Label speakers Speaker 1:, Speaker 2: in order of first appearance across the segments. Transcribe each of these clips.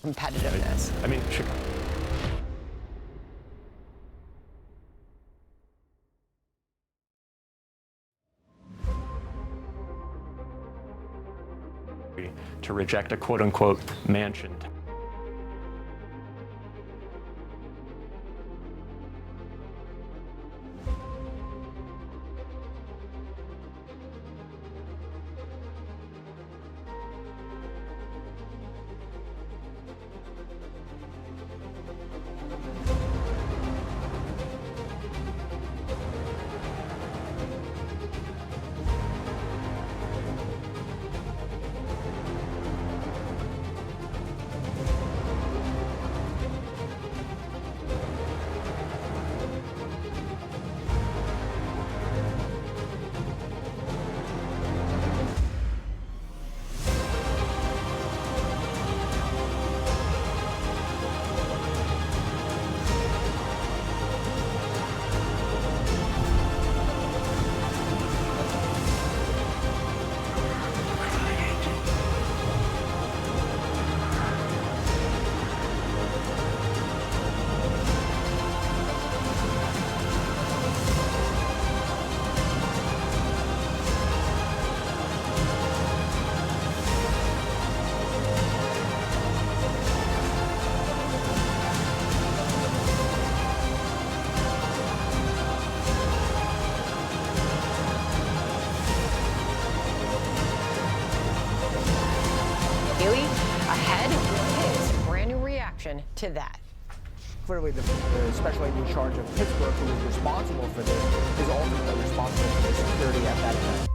Speaker 1: Competitiveness.
Speaker 2: I mean, to reject a quote-unquote mansion.
Speaker 1: To that.
Speaker 3: Clearly, the special agent in charge of Pittsburgh, who is responsible for this, is ultimately responsible for the security at that event.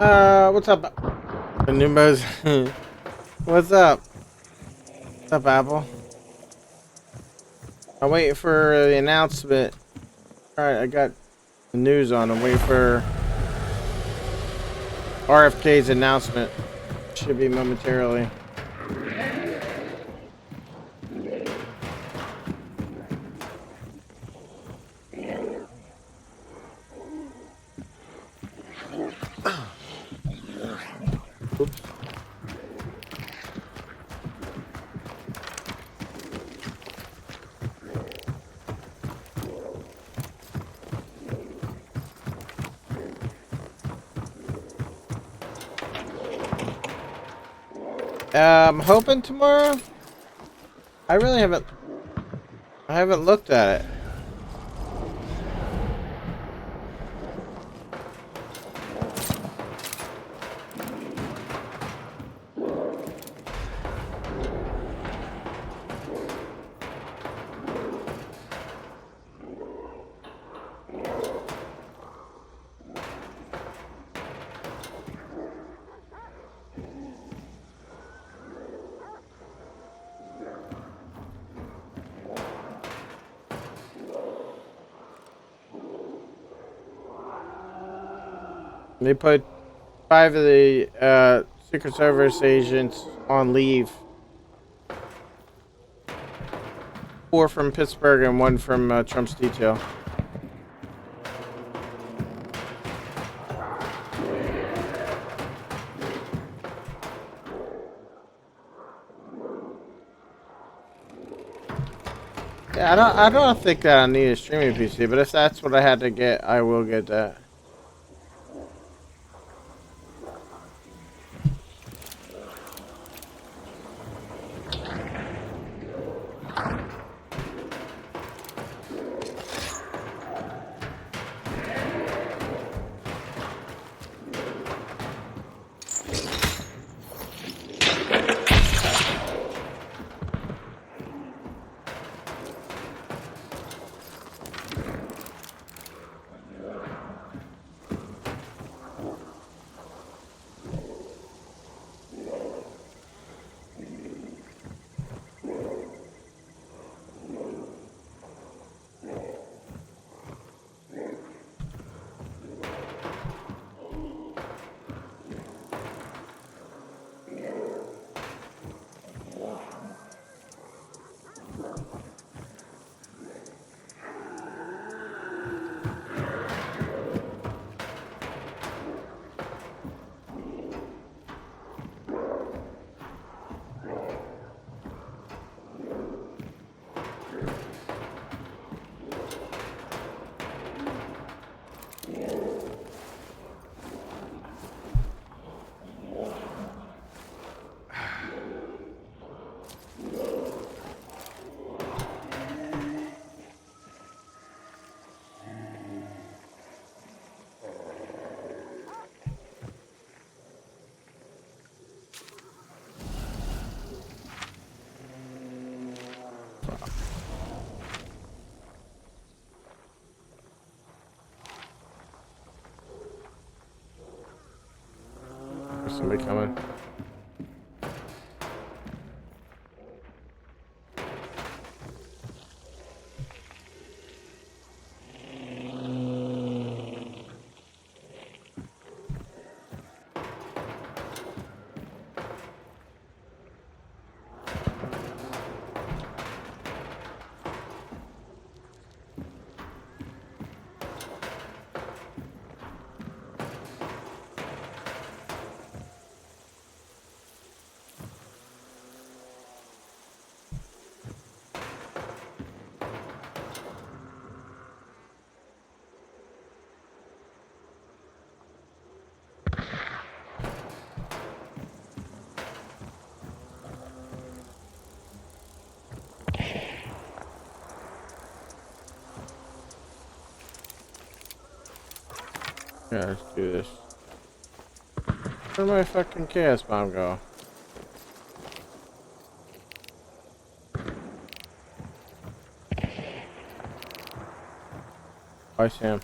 Speaker 4: What's up? The Nimbos. What's up? What's up, Apple? I'm waiting for the announcement. Alright, I got the news on. I'm waiting for RFK's announcement. Should be momentarily. Oops. I'm hoping tomorrow. I haven't looked at it. They put 5 of the Secret Service agents on leave. 4 from Pittsburgh and 1 from Trump's detail. Yeah, I don't think that I need a streaming PC, but if that's what I had to get, I will get that. There's somebody coming. Yeah, let's do this. Where'd my fucking chaos bomb go? I see him.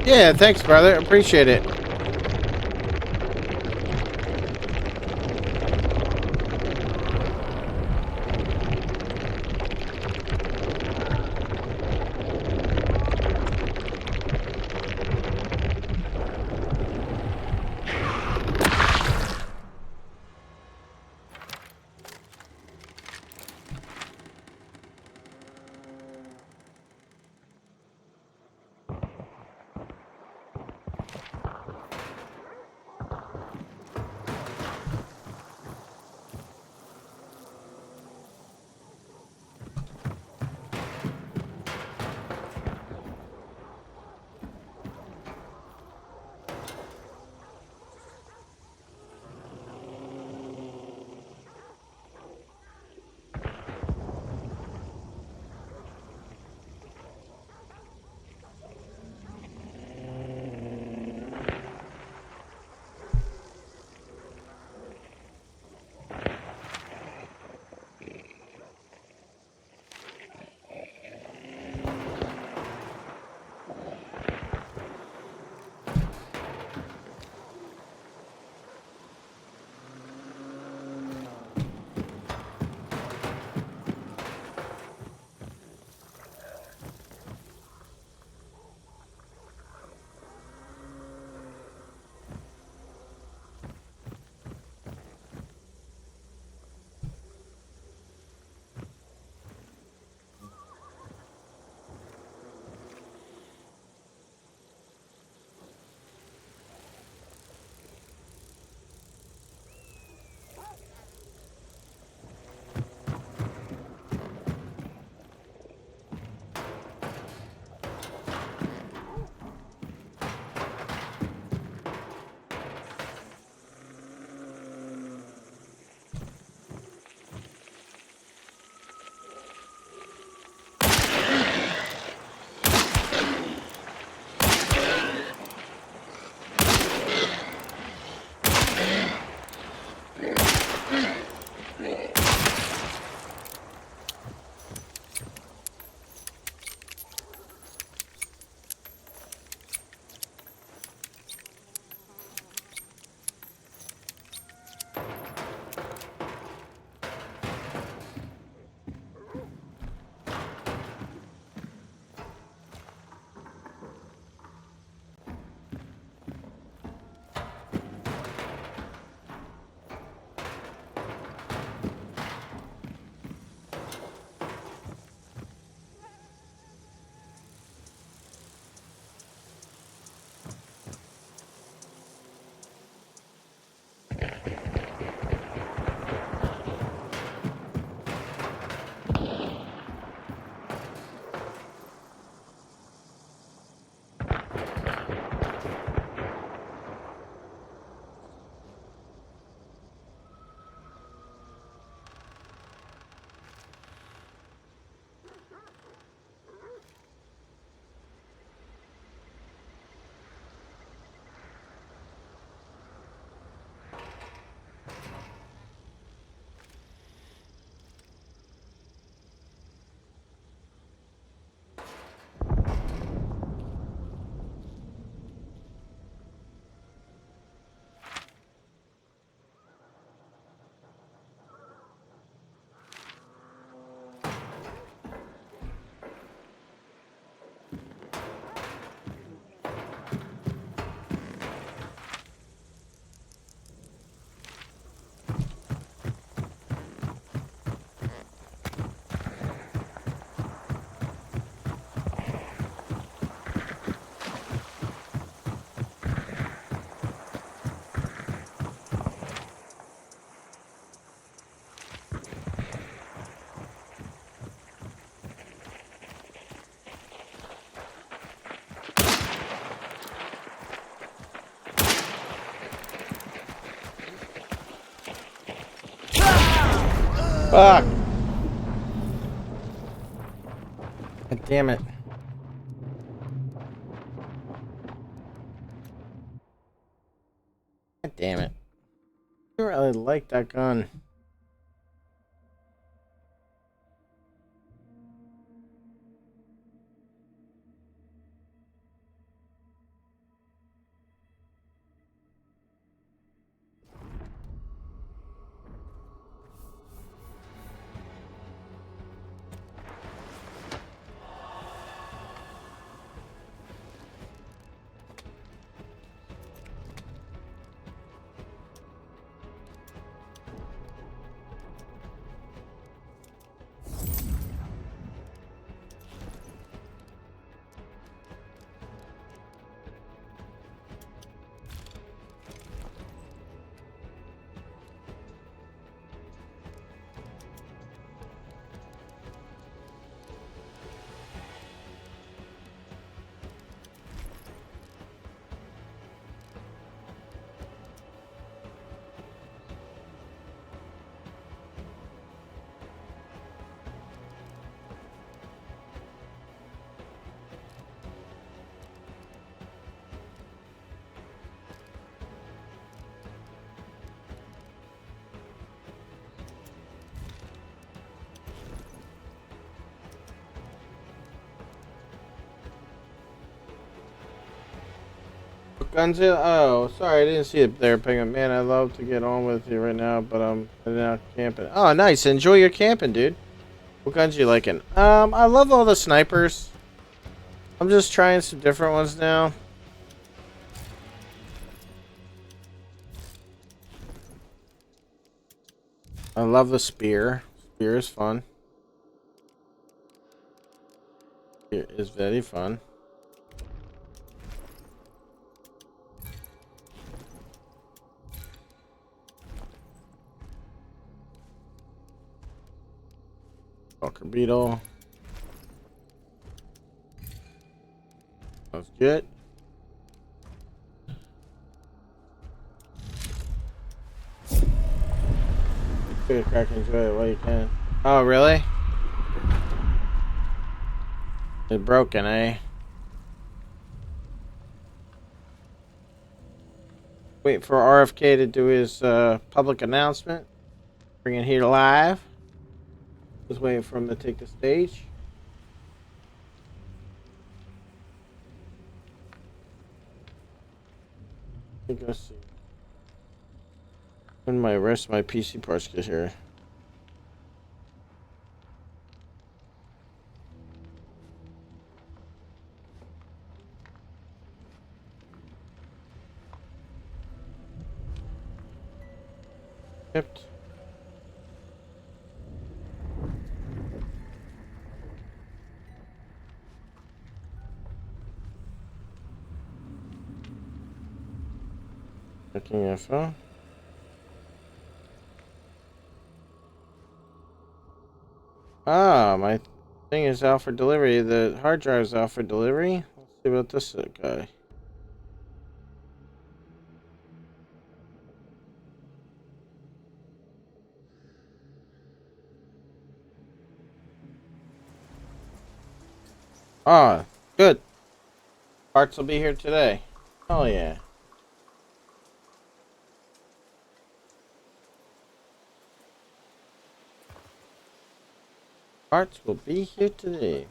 Speaker 4: Yeah, thanks, brother. Appreciate it. Fuck. God damn it. God damn it. I don't really like that gun. Gunzilla. Oh, sorry, I didn't see it there, Penguin. Man, I'd love to get on with you right now, but I'm heading out camping. Oh, nice. Enjoy your camping, dude. What guns you liking? I love all the snipers. I'm just trying some different ones now. I love the spear. Spear is fun. Spear is very fun. Walker beetle. That's good. Good crack, enjoy it while you can. Oh, really? It's broken, eh? Wait for RFK to do his public announcement. Bring it here live. Just waiting for him to take the stage. I think let's see. When my rest of my PC parts get here. Shipped. Checking info. Ah, my thing is out for delivery. The hard drive is out for delivery. Let's see about this guy. Ah, good. Parts will be here today. Oh yeah. Parts will be here today.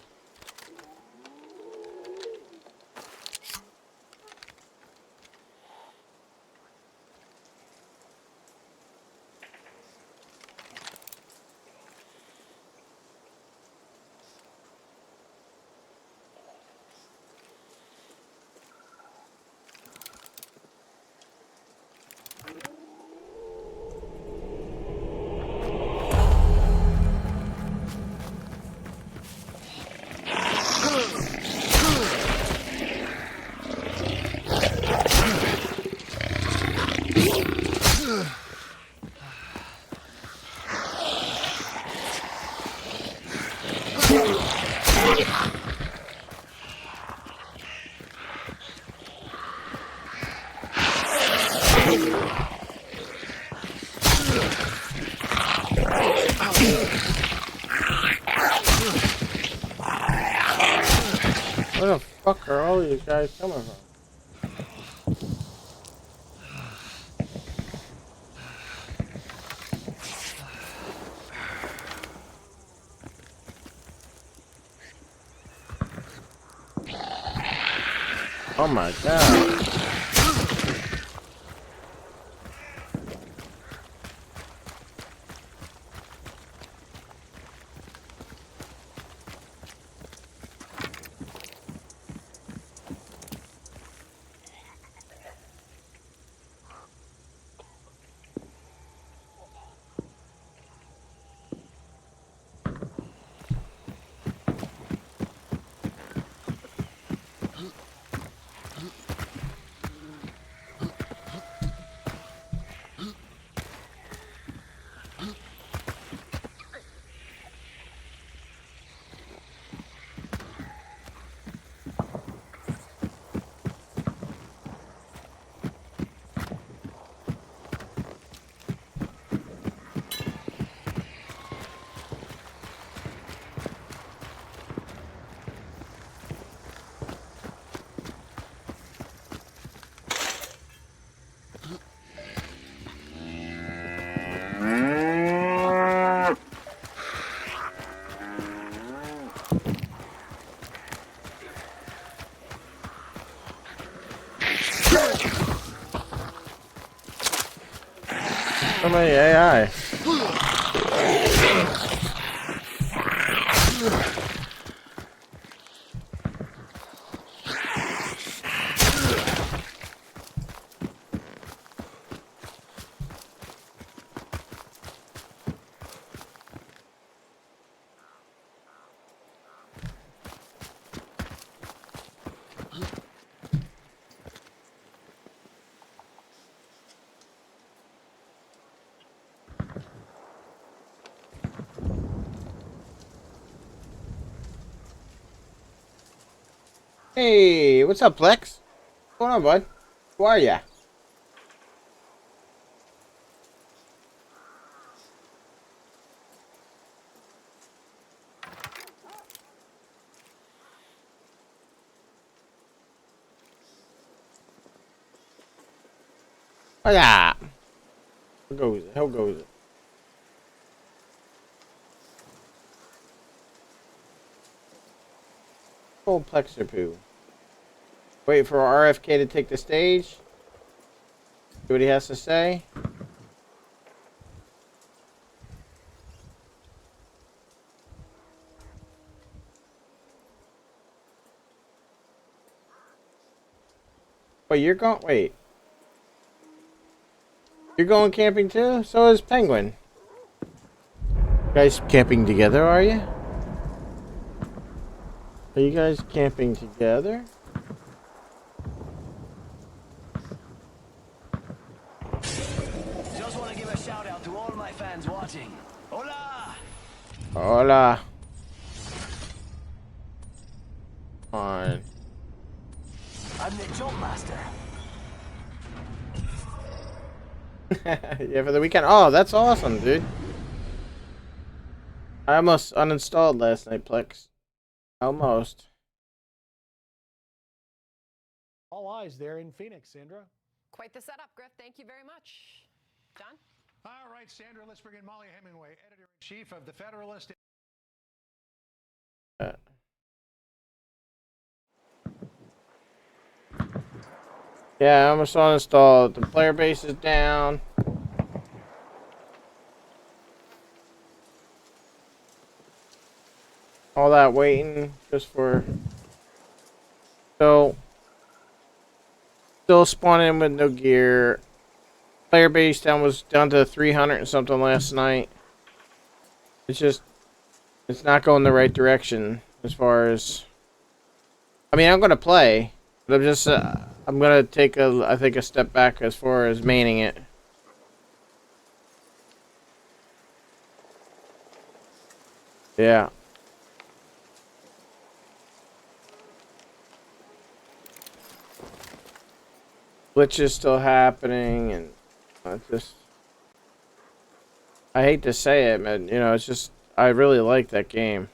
Speaker 4: Where the fuck are all these guys coming from? Oh my god. So many AI. Hey, what's up, Plex? What's going on, bud? Who are ya? Oh yeah. How goes it? How goes it? Old Plexer poo. Wait for RFK to take the stage. See what he has to say. Wait, you're going. Wait. You're going camping too? So is Penguin. You guys camping together, are you? Are you guys camping together?
Speaker 5: Just want to give a shout out to all my fans watching. Hola!
Speaker 4: Hola. On.
Speaker 5: I'm the jump master.
Speaker 4: Yeah, for the weekend. Oh, that's awesome, dude. I almost uninstalled last night, Plex. Almost.
Speaker 6: All eyes there in Phoenix, Sandra.
Speaker 1: Quite the setup, Griff. Thank you very much. John?
Speaker 6: All right, Sandra, let's bring in Molly Hemingway, editor-in-chief of The Federalist.
Speaker 4: Yeah, I almost uninstalled. The player base is down. All that waiting just for... So... Still spawning with no gear. Player base was down to 300 and something last night. It's just... It's not going the right direction as far as... I mean, I'm going to play. But I'm just... I'm going to take I think a step back as far as maining it. Yeah. Glitch is still happening, and I hate to say it, man. You know, it's just I really like that game.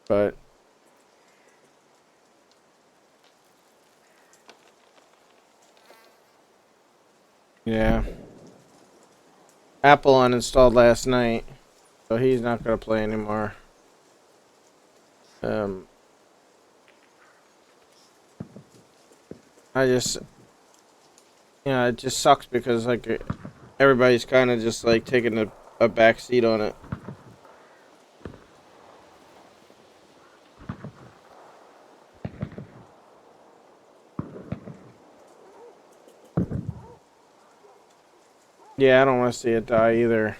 Speaker 4: But yeah, Apple uninstalled last night, so he's not gonna play anymore. I just, you know, it just sucks because like everybody's kind of just like taking a back seat on it. Yeah, I don't want to see it die either.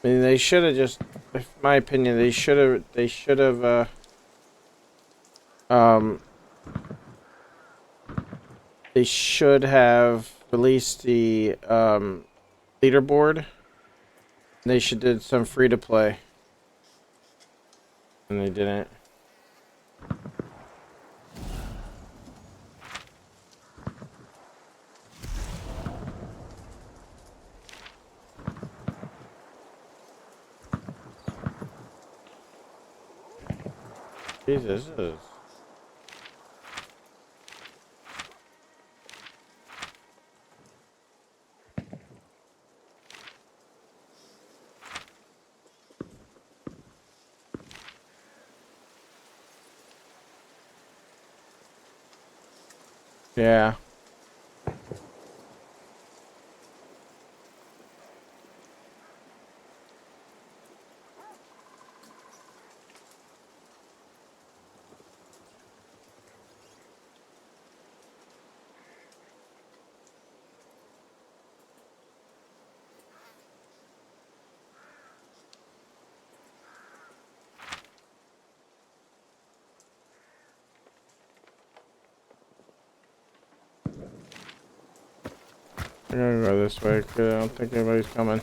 Speaker 4: I mean, they should have just, in my opinion, they should have, they should have released the, leaderboard. They should did some free to play. And they didn't. Jesus. Yeah. I'm gonna go this way because I don't think anybody's coming.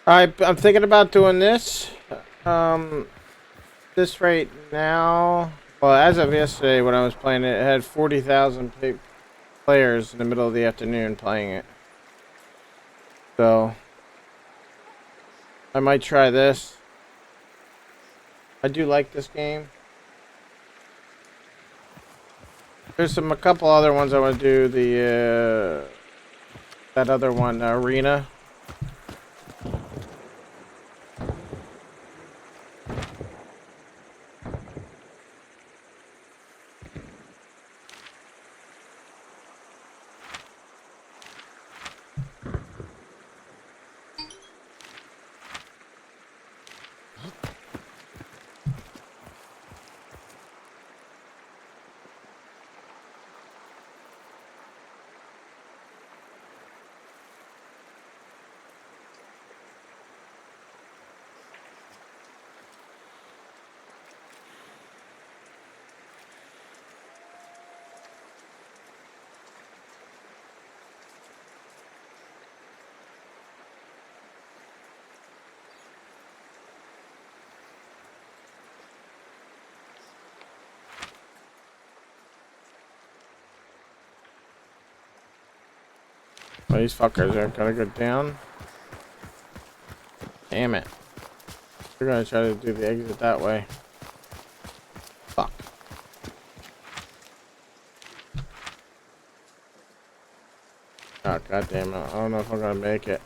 Speaker 4: I'm thinking about doing this. This right now, well, as of yesterday when I was playing it, it had 40,000 players in the middle of the afternoon playing it. So, I might try this. I do like this game. There's a couple other ones I want to do. That other one, Arena. Oh, these fuckers are gonna go down. Damn it. We're gonna try to do the exit that way. Fuck. Oh, god damn it. I don't know if I'm gonna make it.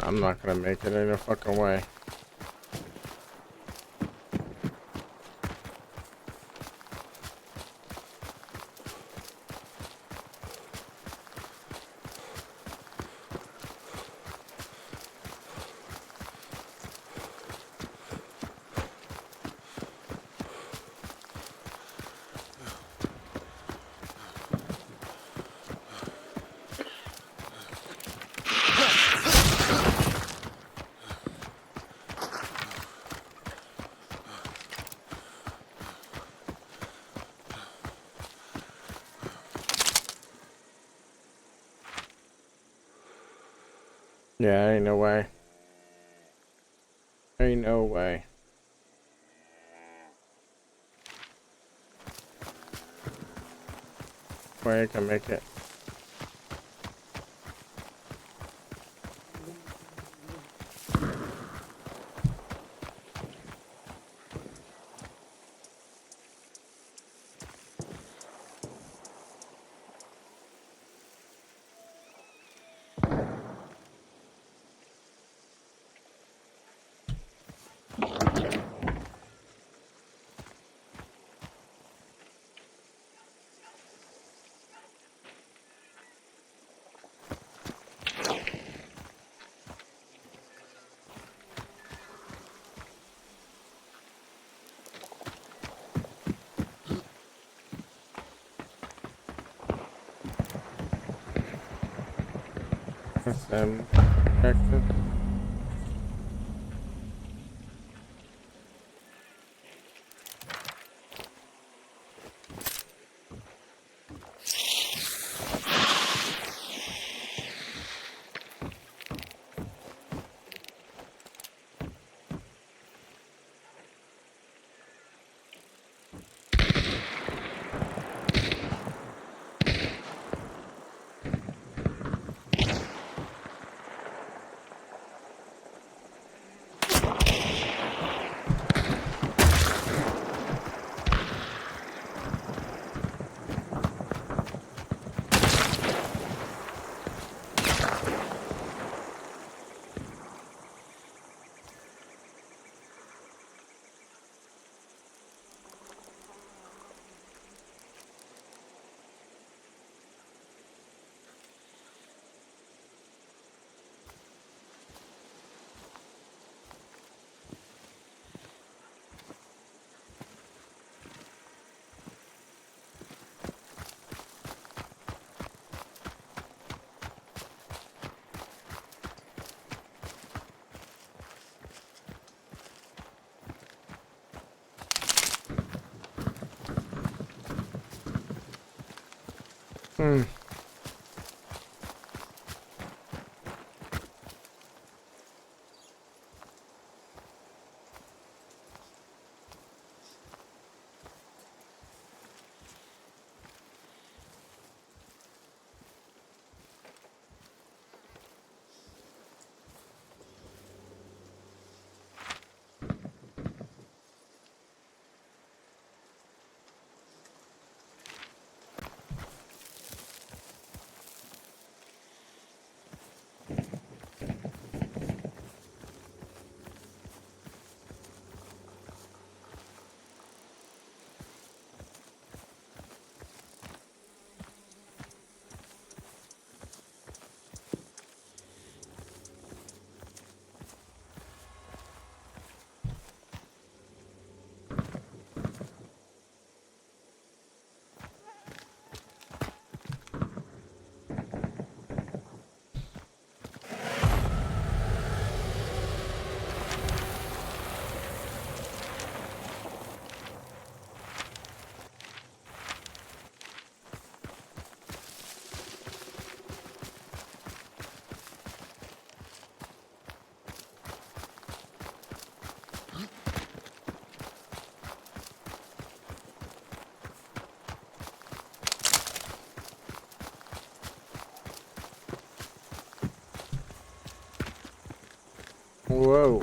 Speaker 4: I'm not gonna make it in a fucking way. Yeah, ain't no way. Ain't no way. Way I can make it. Whoa.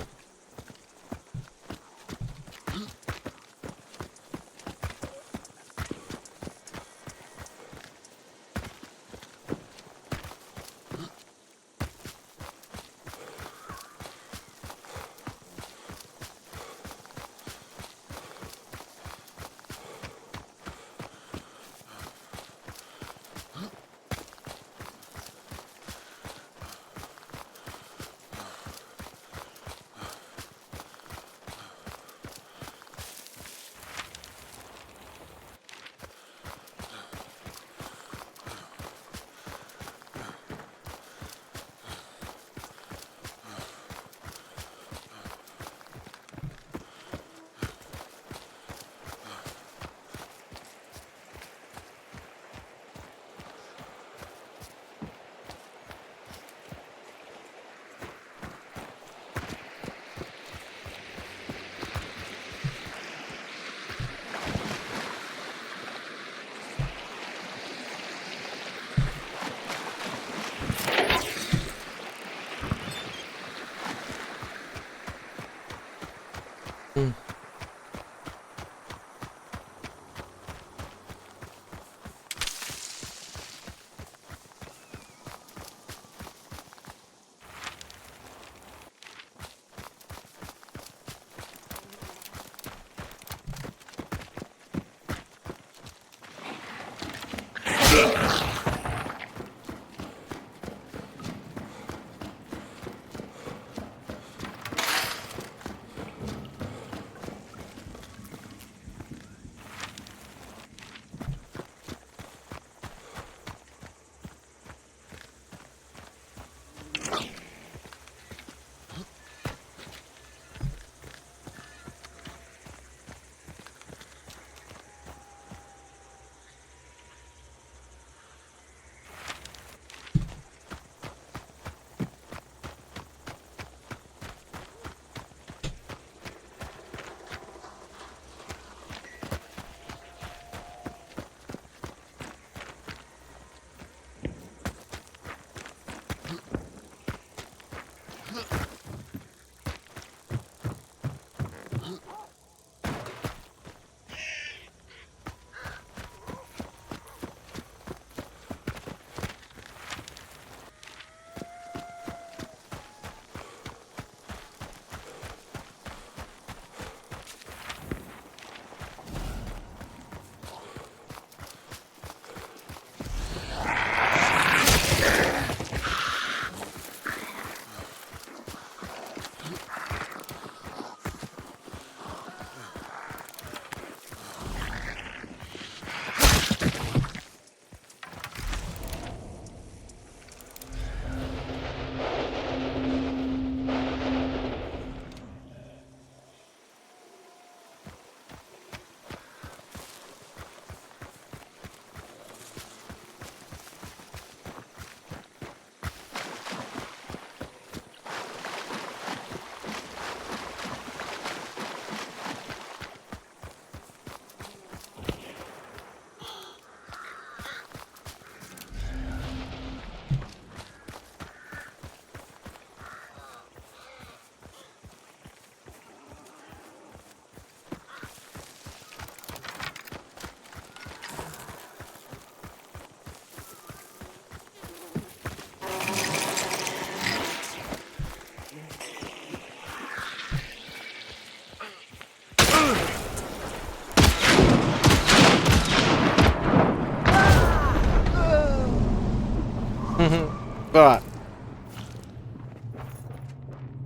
Speaker 4: But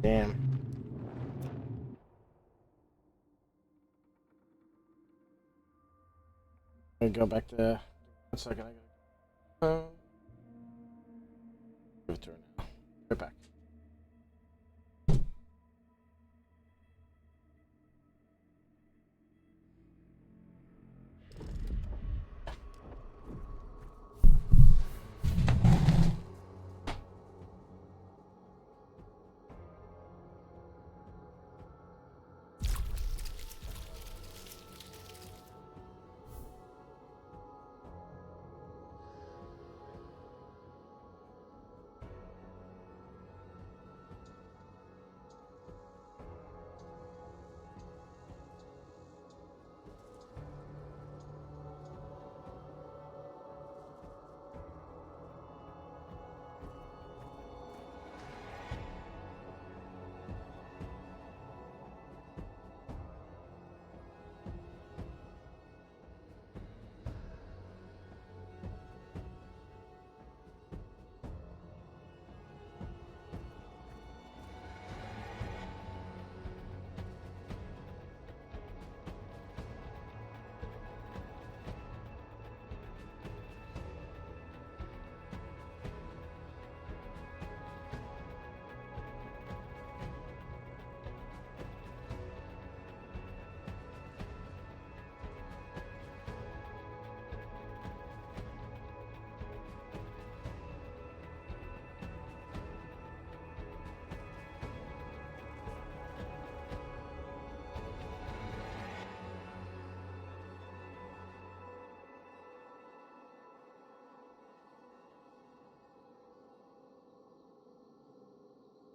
Speaker 4: damn. Let me go back to 1 second. I gotta give it to her now. Right back.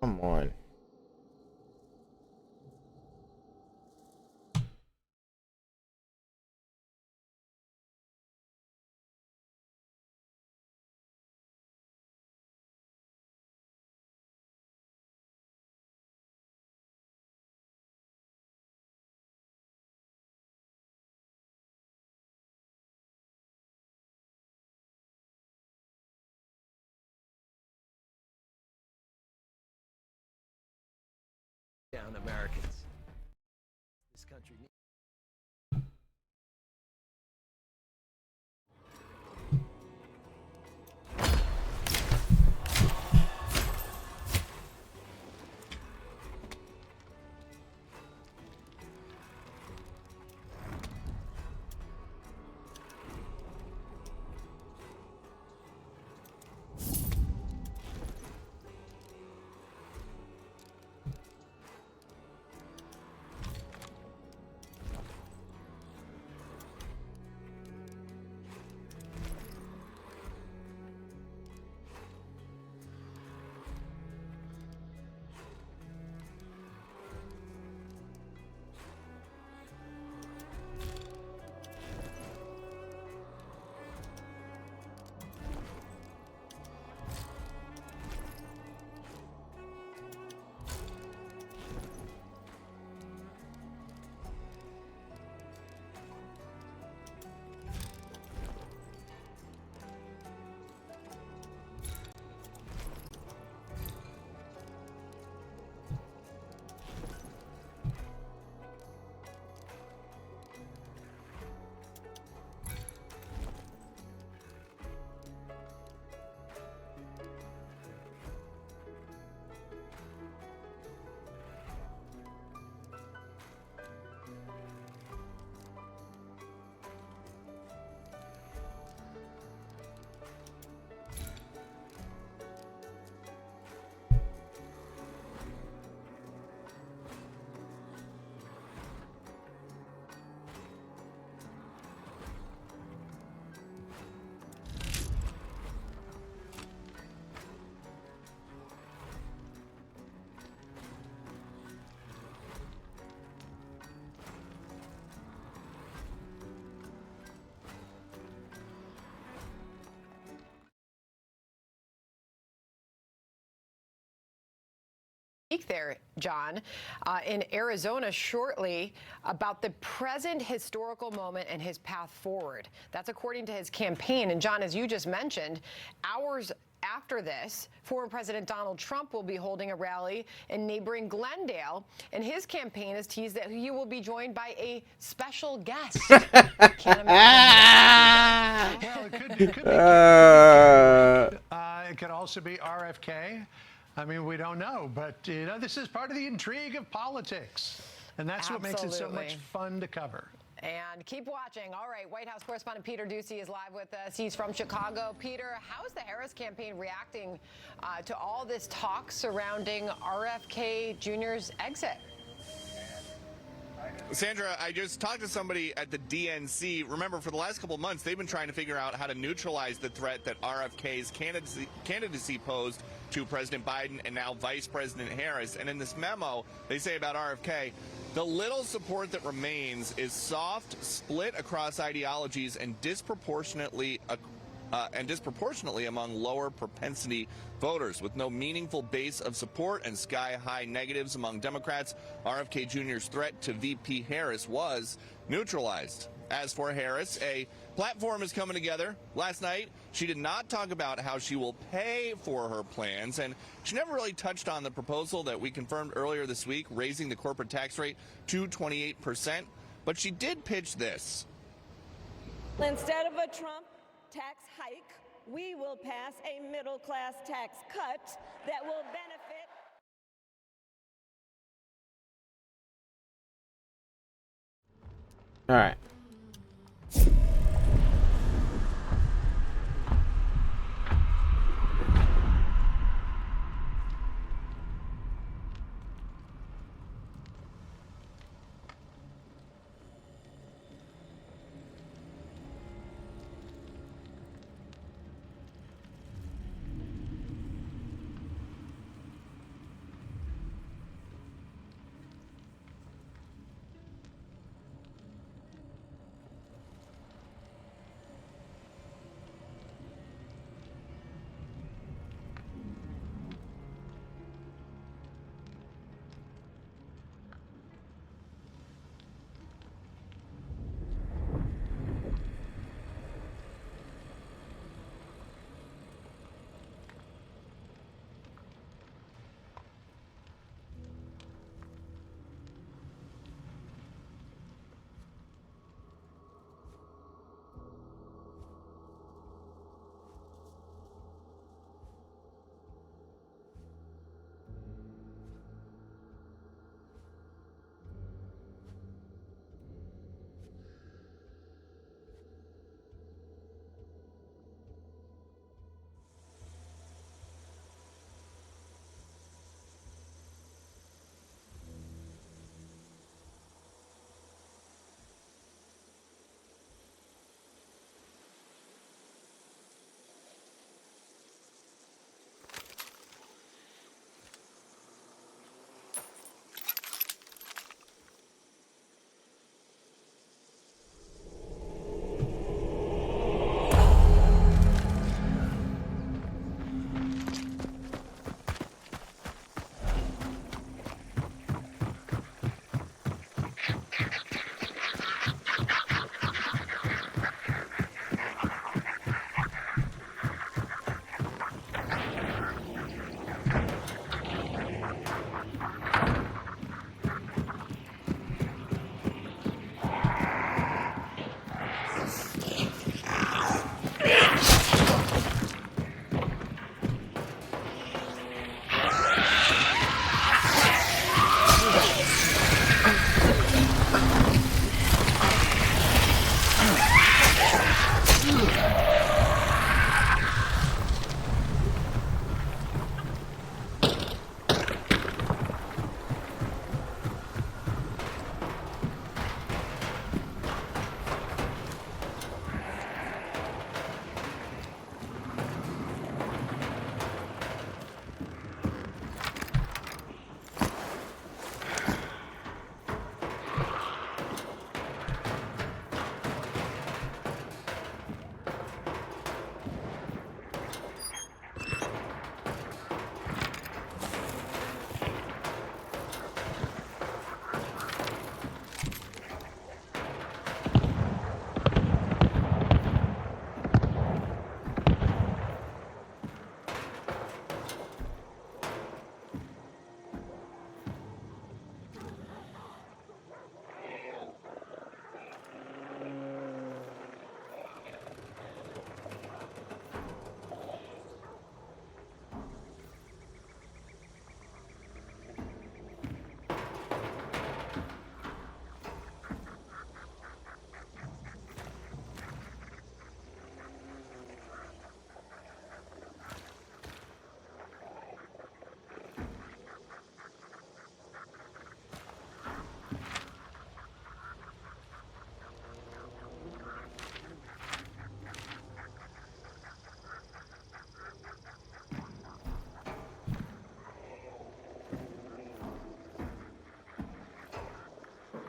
Speaker 4: Come on.
Speaker 5: Down Americans. This country needs.
Speaker 1: Speak there, John, in Arizona shortly about the present historical moment and his path forward. That's according to his campaign. And John, as you just mentioned, hours after this, former President Donald Trump will be holding a rally in neighboring Glendale, and his campaign has teased that he will be joined by a special guest. Can't imagine.
Speaker 6: Well, it could be. It could also be RFK. I mean, we don't know, but you know, this is part of the intrigue of politics, and that's what makes it so much fun to cover.
Speaker 1: And keep watching. All right, White House correspondent Peter Ducey is live with us. He's from Chicago. Peter, how is the Harris campaign reacting to all this talk surrounding RFK Jr.'s exit?
Speaker 7: Sandra, I just talked to somebody at the DNC. Remember, for the last couple of months, they've been trying to figure out how to neutralize the threat that RFK's candidacy posed to President Biden and now Vice President Harris. And in this memo, they say about RFK, the little support that remains is soft, split across ideologies, and disproportionately among lower propensity voters. With no meaningful base of support and sky-high negatives among Democrats, RFK Jr.'s threat to VP Harris was neutralized. As for Harris, a platform is coming together. Last night, she did not talk about how she will pay for her plans, and she never really touched on the proposal that we confirmed earlier this week, raising the corporate tax rate to 28%. But she did pitch this.
Speaker 8: Instead of a Trump tax hike, we will pass a middle-class tax cut that will benefit.
Speaker 4: All right.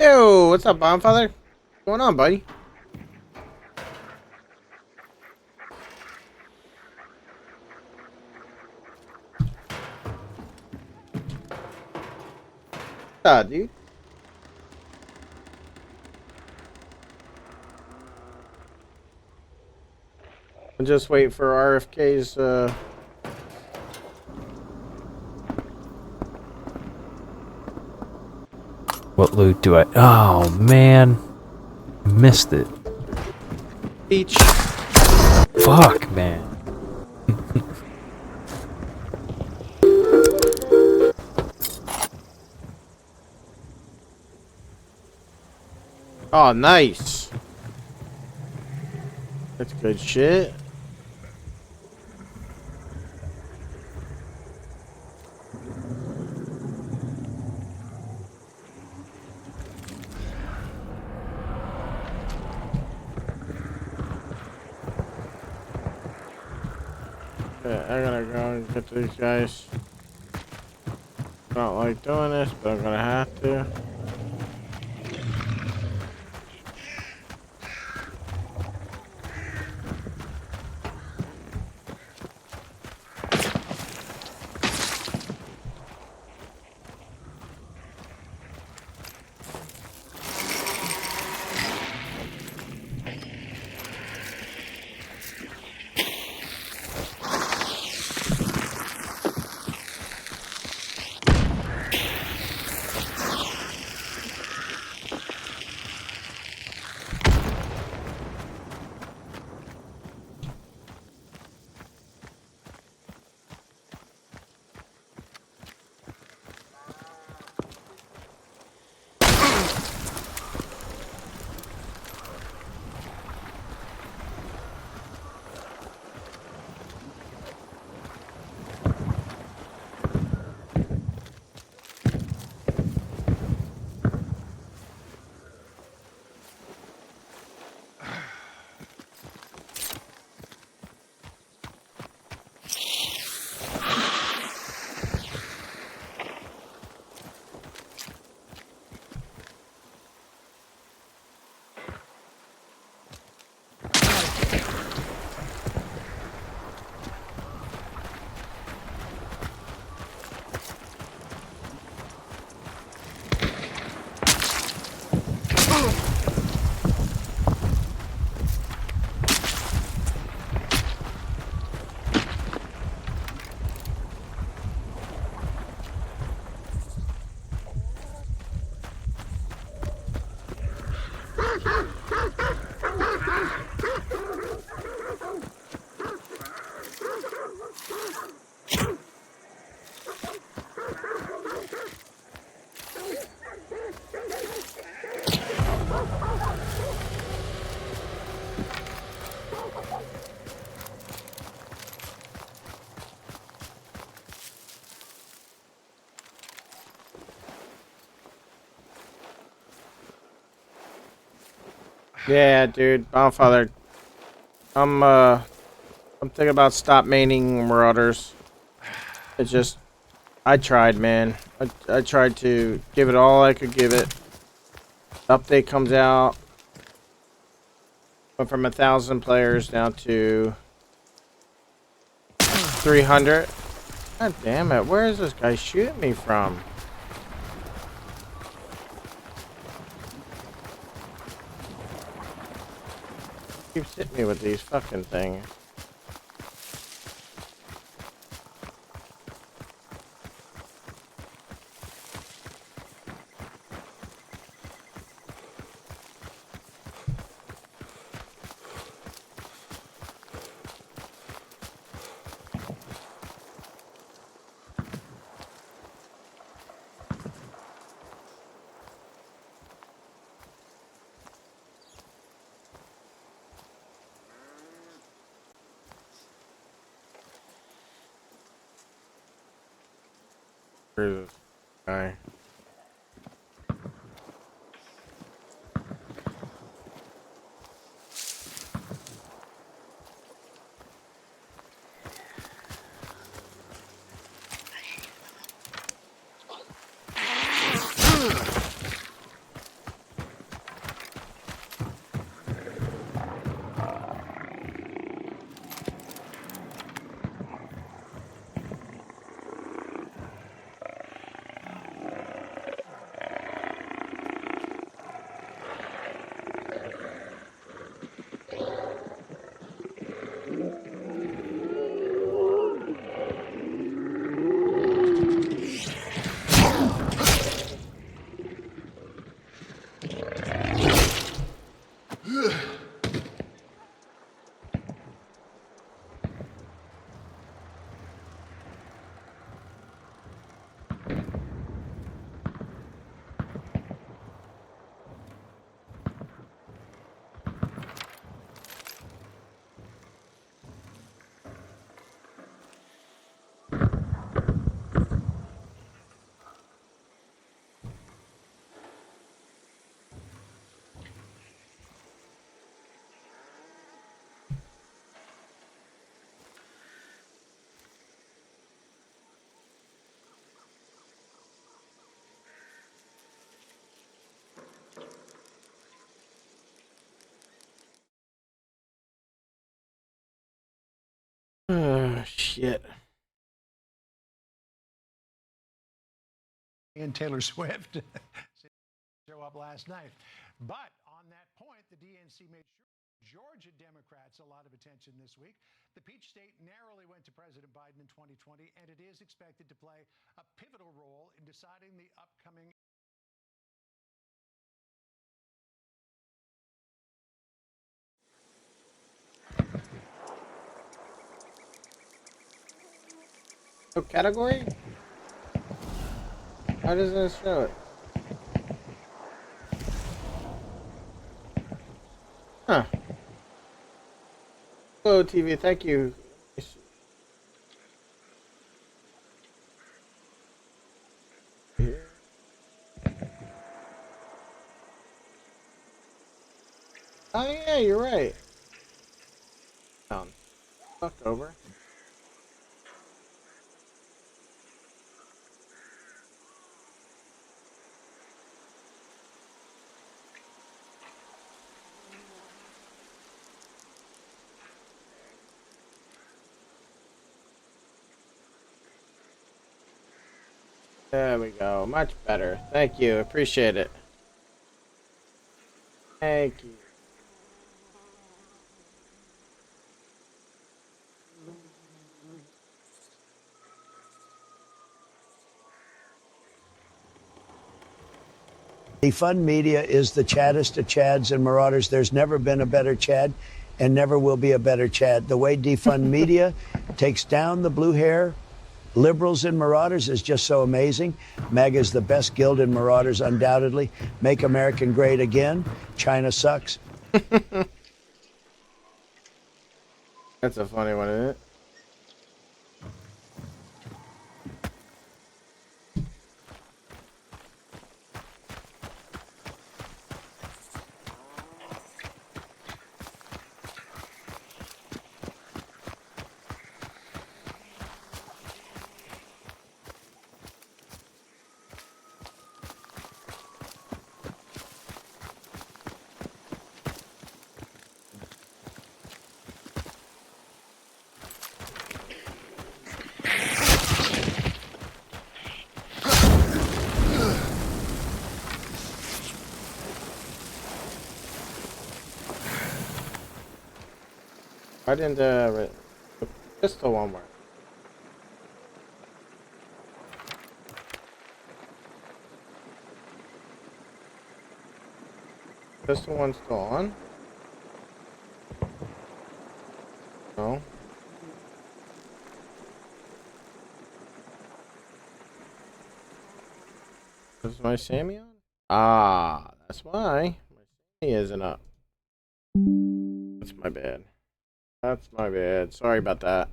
Speaker 4: Yo, what's up, Bonfather? What's going on, buddy? What's up, dude? I'm just waiting for RFK's,
Speaker 9: What loot do I... Oh, man. Missed it.
Speaker 4: Beach.
Speaker 9: Fuck, man.
Speaker 4: Oh, nice. That's good shit. Okay, I gotta go and get these guys. I don't like doing this, but I'm gonna have to. Yeah, dude, Bonfather. I'm thinking about stop maining Marauders. It just, I tried, man. I tried to give it all I could give it. Update comes out. Went from 1,000 players down to 300. God damn it! Where is this guy shooting me from? Keeps hitting me with these fucking things. Where's this guy? shit.
Speaker 6: And Taylor Swift show up last night. But on that point, the DNC made sure Georgia Democrats a lot of attention this week. The Peach State narrowly went to President Biden in 2020, and it is expected to play a pivotal role in deciding the upcoming.
Speaker 4: Oh, category? Why doesn't it show it? Huh. Hello, TV. Thank you. Oh yeah, you're right. Fucked over. There we go. Much better. Thank you. Appreciate it. Thank you.
Speaker 10: Defund media is the chaddest of chads and marauders. There's never been a better chad and never will be a better chad. The way defund media takes down the blue hair liberals and marauders is just so amazing. MAGA is the best guild in marauders, undoubtedly. Make America great again. China sucks.
Speaker 4: That's a funny one, isn't it? Why didn't the pistol one work? Pistol one's still on? No. Is my Sammy on? Ah, that's why. My Sammy isn't up. That's my bad. That's my bad. Sorry about that.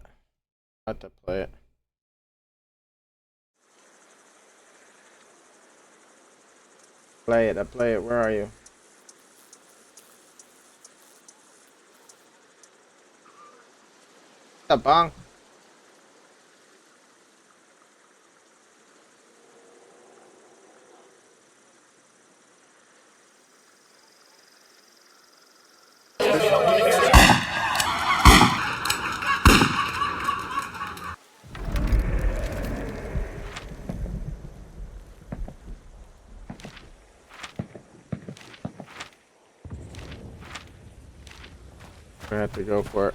Speaker 4: I have to play it. Play it. I play it. Where are you? What's up, Bong? I have to go for it.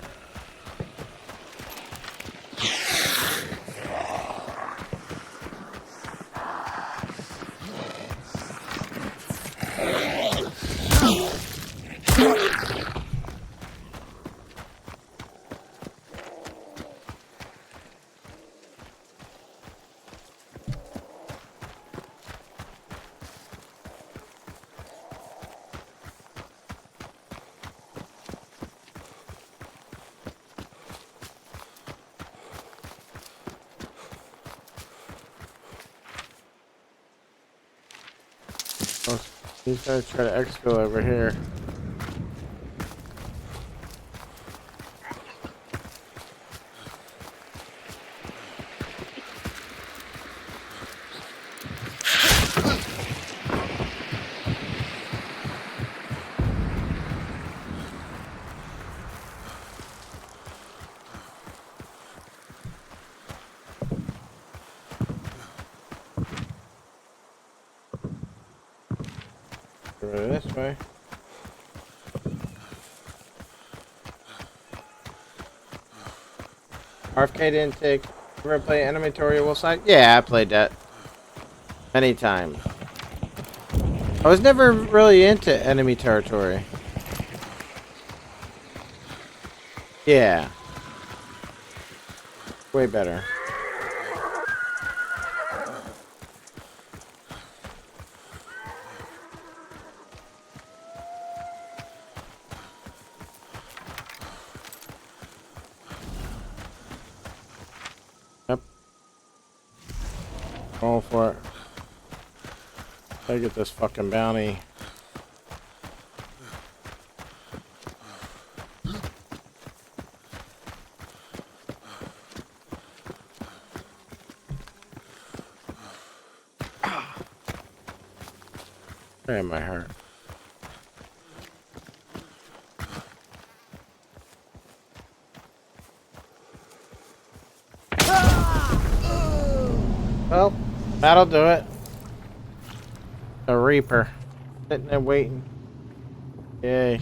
Speaker 4: These guys try to exfil over here. This way. RFK didn't take. You ever play Enemy Territory Wolfside? Yeah, I played that many times. I was never really into Enemy Territory. Yeah. Way better. Yep. Roll for it. I get this fucking bounty. Damn, my heart. Well, that'll do it. The Reaper. Sitting there waiting. Yay.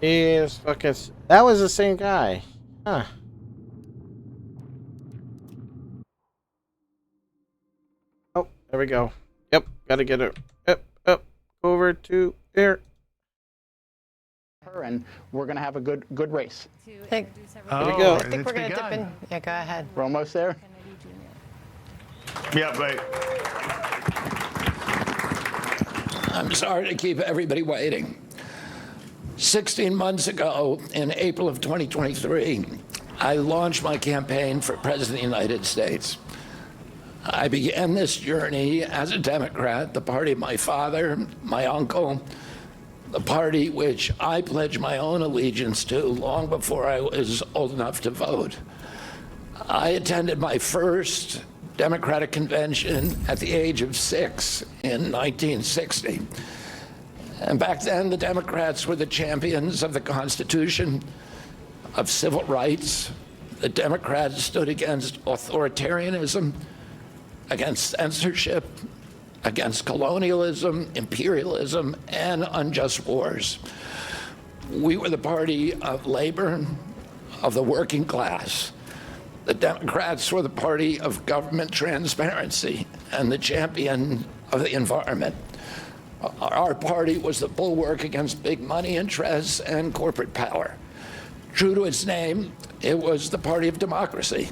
Speaker 4: He is fucking... That was the same guy. Huh. Oh, there we go. Yep, gotta get it. Up, over to here.
Speaker 3: And we're going to have a good race.
Speaker 1: There
Speaker 4: we go.
Speaker 1: I think we're going to dip in. Yeah, go ahead.
Speaker 3: We're almost there.
Speaker 6: Yeah, right.
Speaker 11: I'm sorry to keep everybody waiting. 16 months ago, in April of 2023, I launched my campaign for President of the United States. I began this journey as a Democrat, the party of my father, my uncle, the party which I pledged my own allegiance to long before I was old enough to vote. I attended my first Democratic convention at the age of 6 in 1960. And back then, the Democrats were the champions of the Constitution, of civil rights. The Democrats stood against authoritarianism, against censorship, against colonialism, imperialism, and unjust wars. We were the party of labor, of the working class. The Democrats were the party of government transparency and the champion of the environment. Our party was the bulwark against big money interests and corporate power. True to its name, it was the party of democracy.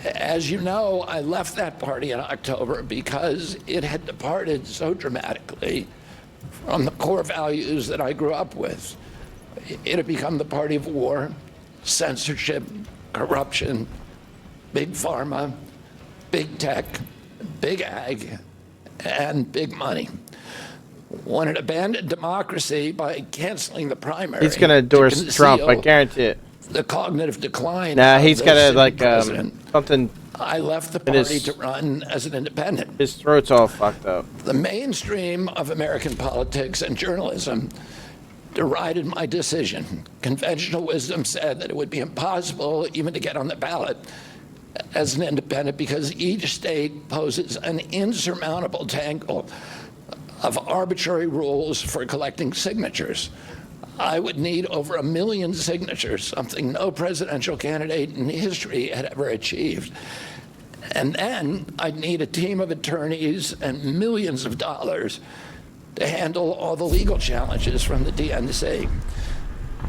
Speaker 11: As you know, I left that party in October because it had departed so dramatically from the core values that I grew up with. It had become the party of war, censorship, corruption, big pharma, big tech, big ag, and big money. When it abandoned democracy by canceling the primary,
Speaker 4: he's going to endorse Trump, I guarantee it.
Speaker 11: The cognitive decline.
Speaker 4: Nah, he's got to like something.
Speaker 11: I left the party to run as an independent.
Speaker 4: His throat's all fucked up.
Speaker 11: The mainstream of American politics and journalism derided my decision. Conventional wisdom said that it would be impossible even to get on the ballot as an independent because each state poses an insurmountable tangle of arbitrary rules for collecting signatures. I would need over 1 million signatures, something no presidential candidate in history had ever achieved. And then I'd need a team of attorneys and millions of dollars to handle all the legal challenges from the DNC.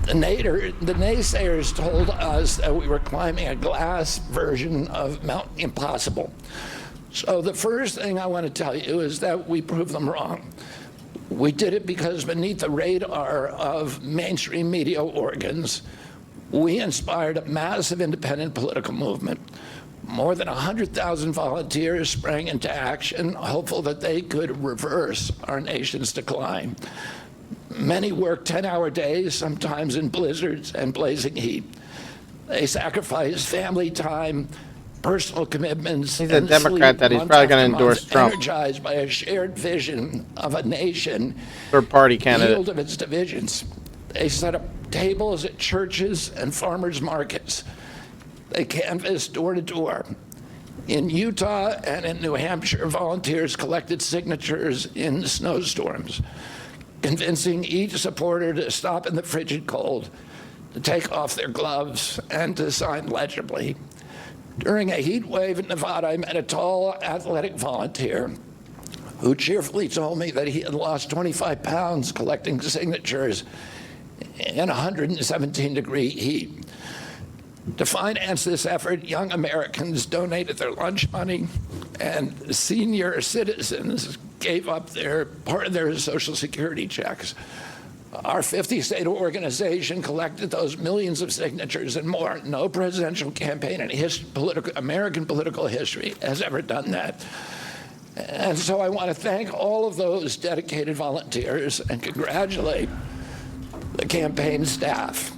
Speaker 11: The naysayers told us that we were climbing a glass version of Mount Impossible. So the first thing I want to tell you is that we proved them wrong. We did it because beneath the radar of mainstream media organs, we inspired a massive independent political movement. More than 100,000 volunteers sprang into action, hopeful that they could reverse our nation's decline. Many worked 10-hour days, sometimes in blizzards and blazing heat. They sacrificed family time, personal commitments.
Speaker 4: He's a Democrat that he's probably going to endorse Trump.
Speaker 11: Energized by a shared vision of a nation,
Speaker 4: third-party candidate,
Speaker 11: healed of its divisions. They set up tables at churches and farmers markets. They canvassed door to door. In Utah and in New Hampshire, volunteers collected signatures in snowstorms. convincing each supporter to stop in the frigid cold, to take off their gloves, and to sign legibly. During a heat wave in Nevada, I met a tall, athletic volunteer who cheerfully told me that he had lost 25 pounds collecting signatures in 117-degree heat. To finance this effort, young Americans donated their lunch money, and senior citizens gave up part of their Social Security checks. Our 50-state organization collected those millions of signatures and more. No presidential campaign in American political history has ever done that. And so I want to thank all of those dedicated volunteers and congratulate the campaign staff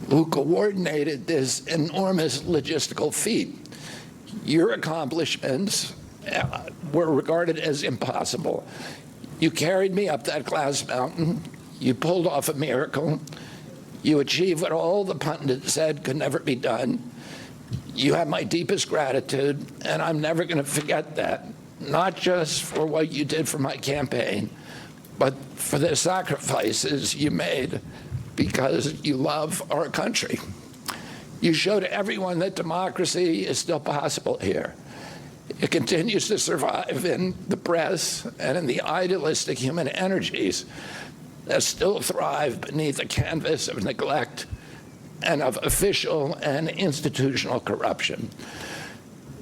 Speaker 11: who coordinated this enormous logistical feat. Your accomplishments were regarded as impossible. You carried me up that glass mountain. You pulled off a miracle. You achieved what all the pundits said could never be done. You have my deepest gratitude, and I'm never going to forget that, not just for what you did for my campaign, but for the sacrifices you made because you love our country. You showed everyone that democracy is still possible here. It continues to survive in the press and in the idealistic human energies that still thrive beneath the canvas of neglect and of official and institutional corruption.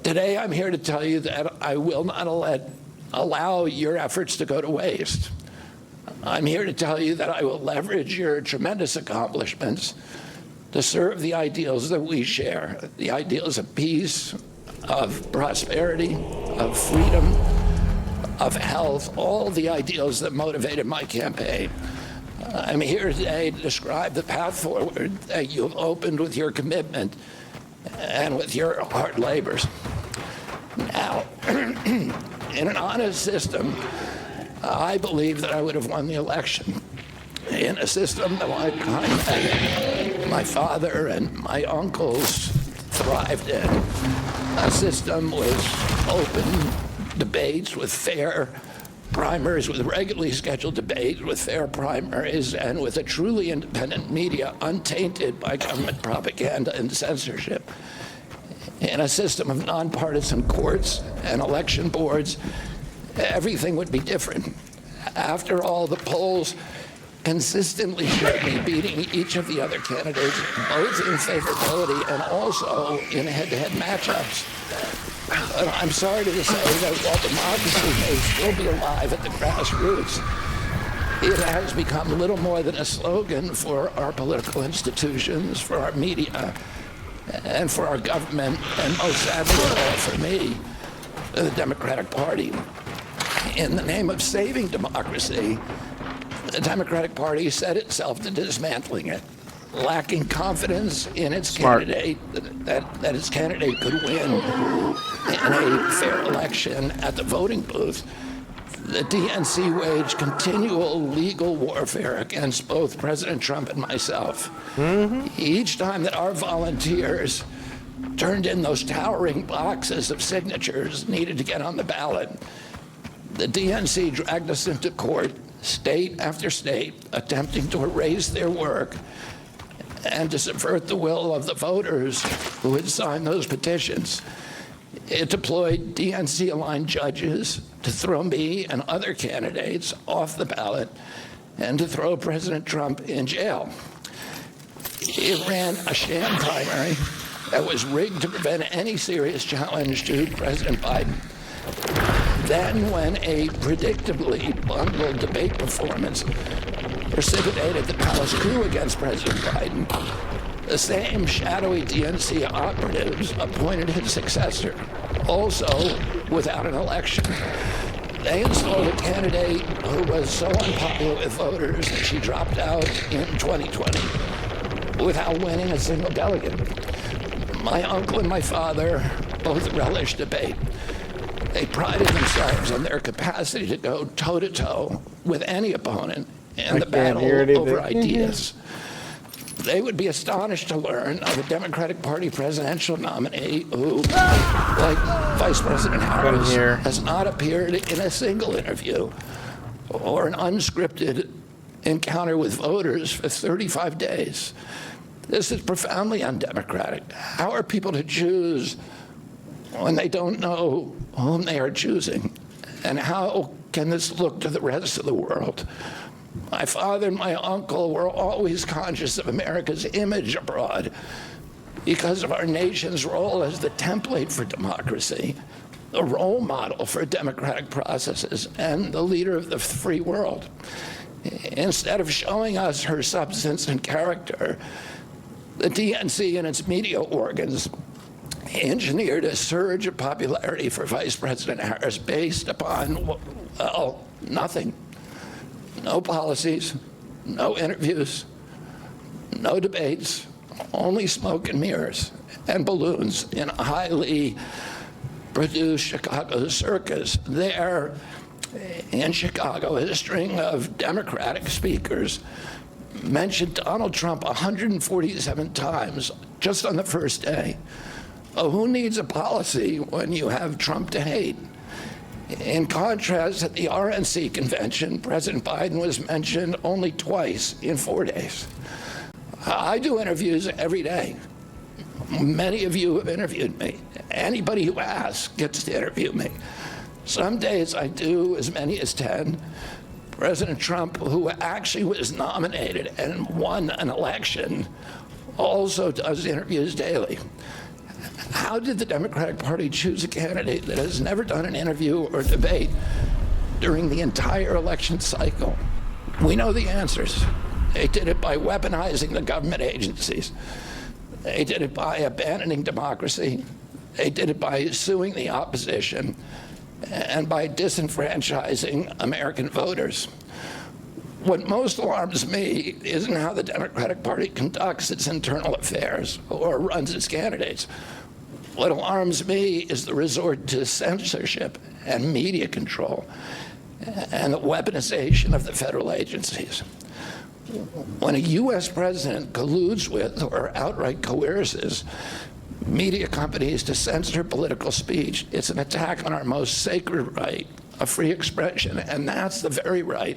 Speaker 11: Today, I'm here to tell you that I will not allow your efforts to go to waste. I'm here to tell you that I will leverage your tremendous accomplishments to serve the ideals that we share, the ideals of peace, of prosperity, of freedom, of health, all the ideals that motivated my campaign. I'm here today to describe the path forward that you've opened with your commitment and with your hard labors. Now, in an honest system, I believe that I would have won the election. In a system that my father and my uncles thrived in, a system with open debates, with fair primaries, with regularly scheduled debates, with fair primaries, and with a truly independent media untainted by government propaganda and censorship. In a system of nonpartisan courts and election boards, everything would be different. After all, the polls consistently showed me beating each of the other candidates, both in favorability and also in head-to-head matchups. But I'm sorry to say that while democracy may still be alive at the grassroots, it has become little more than a slogan for our political institutions, for our media, and for our government, and most sadly of all for me, the Democratic Party. In the name of saving democracy, the Democratic Party set itself to dismantling it, lacking confidence in its candidate, that its candidate could win in a fair election at the voting booth. The DNC waged continual legal warfare against both President Trump and myself. Each time that our volunteers turned in those towering boxes of signatures needed to get on the ballot, the DNC dragged us into court, state after state, attempting to erase their work and to subvert the will of the voters who had signed those petitions. It deployed DNC-aligned judges to throw me and other candidates off the ballot and to throw President Trump in jail. It ran a sham primary that was rigged to prevent any serious challenge to President Biden. Then, when a predictably bungled debate performance precipitated the palace coup against President Biden, the same shadowy DNC operatives appointed his successor, also without an election. They installed a candidate who was so unpopular with voters that she dropped out in 2020 without winning a single delegate. My uncle and my father both relished debate. They prided themselves on their capacity to go toe-to-toe with any opponent in the battle over ideas. They would be astonished to learn of a Democratic Party presidential nominee who, like Vice President Harris, has not appeared in a single interview or an unscripted encounter with voters for 35 days. This is profoundly undemocratic. How are people to choose when they don't know whom they are choosing? And how can this look to the rest of the world? My father and my uncle were always conscious of America's image abroad because of our nation's role as the template for democracy, the role model for democratic processes, and the leader of the free world. Instead of showing us her substance and character, the DNC and its media organs engineered a surge of popularity for Vice President Harris based upon, well, nothing. No policies, no interviews, no debates, only smoke and mirrors and balloons in a highly produced Chicago circus. There in Chicago, a string of Democratic speakers mentioned Donald Trump 147 times just on the first day. Oh, who needs a policy when you have Trump to hate? In contrast, at the RNC convention, President Biden was mentioned only twice in 4 days. I do interviews every day. Many of you have interviewed me. Anybody who asks gets to interview me. Some days I do as many as 10. President Trump, who actually was nominated and won an election, also does interviews daily. How did the Democratic Party choose a candidate that has never done an interview or debate during the entire election cycle? We know the answers. They did it by weaponizing the government agencies. They did it by abandoning democracy. They did it by suing the opposition and by disenfranchising American voters. What most alarms me isn't how the Democratic Party conducts its internal affairs or runs its candidates. What alarms me is the resort to censorship and media control and the weaponization of the federal agencies. When a U.S. president colludes with or outright coerces media companies to censor political speech, it's an attack on our most sacred right of free expression, and that's the very right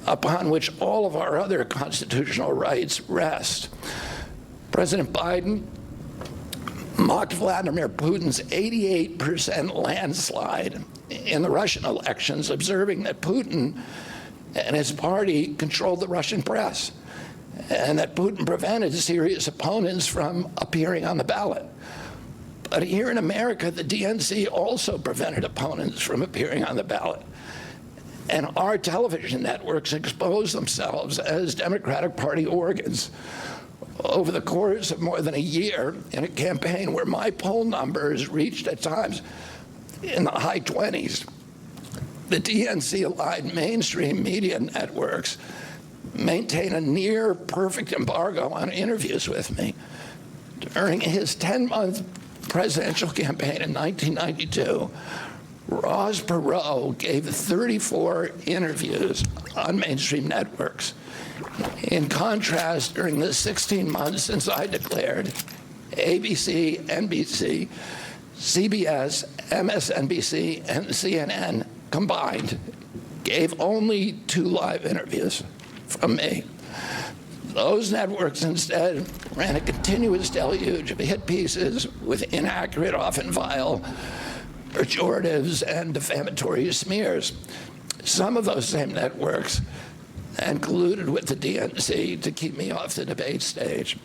Speaker 11: upon which all of our other constitutional rights rest. President Biden mocked Vladimir Putin's 88% landslide in the Russian elections, observing that Putin and his party controlled the Russian press, and that Putin prevented serious opponents from appearing on the ballot. But here in America, the DNC also prevented opponents from appearing on the ballot. And our television networks exposed themselves as Democratic Party organs over the course of more than a year in a campaign where my poll numbers reached at times in the high 20s. The DNC-aligned mainstream media networks maintain a near perfect embargo on interviews with me. During his 10-month presidential campaign in 1992, Ross Perot gave 34 interviews on mainstream networks. In contrast, during the 16 months since I declared, ABC, NBC, CBS, MSNBC, and CNN combined gave only 2 live interviews from me. Those networks instead ran a continuous deluge of hit pieces with inaccurate, often vile, pejoratives and defamatory smears. Some of those same networks and colluded with the DNC to keep me off the debate stage.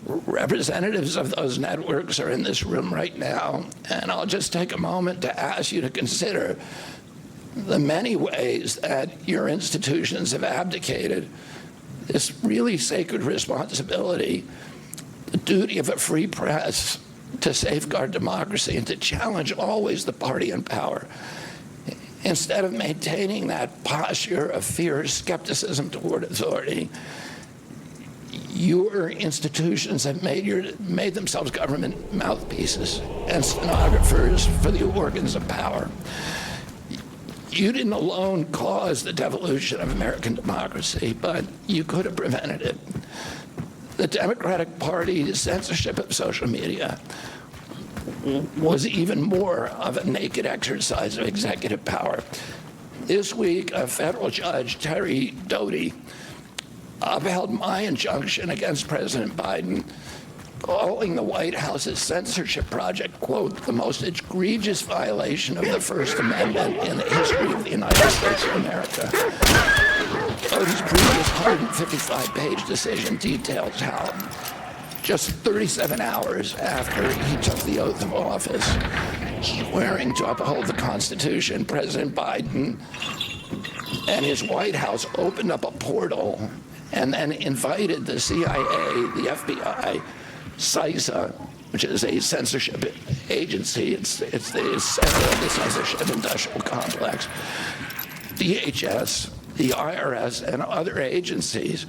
Speaker 11: Representatives of those networks are in this room right now, and I'll just take a moment to ask you to consider the many ways that your institutions have abdicated this really sacred responsibility, the duty of a free press to safeguard democracy and to challenge always the party in power. Instead of maintaining that posture of fierce skepticism toward authority, your institutions have made themselves government mouthpieces and stenographers for the organs of power. You didn't alone cause the devolution of American democracy, but you could have prevented it. The Democratic Party's censorship of social media was even more of a naked exercise of executive power. This week, a federal judge, Terry Doty, upheld my injunction against President Biden, calling the White House's censorship project, quote, the most egregious violation of the First Amendment in the history of the United States of America. Doty's previous 155-page decision details how, just 37 hours after he took the oath of office, swearing to uphold the Constitution, President Biden and his White House opened up a portal and then invited the CIA, the FBI, CISA, which is a censorship agency, it's the center of the censorship industrial complex, DHS, the IRS, and other agencies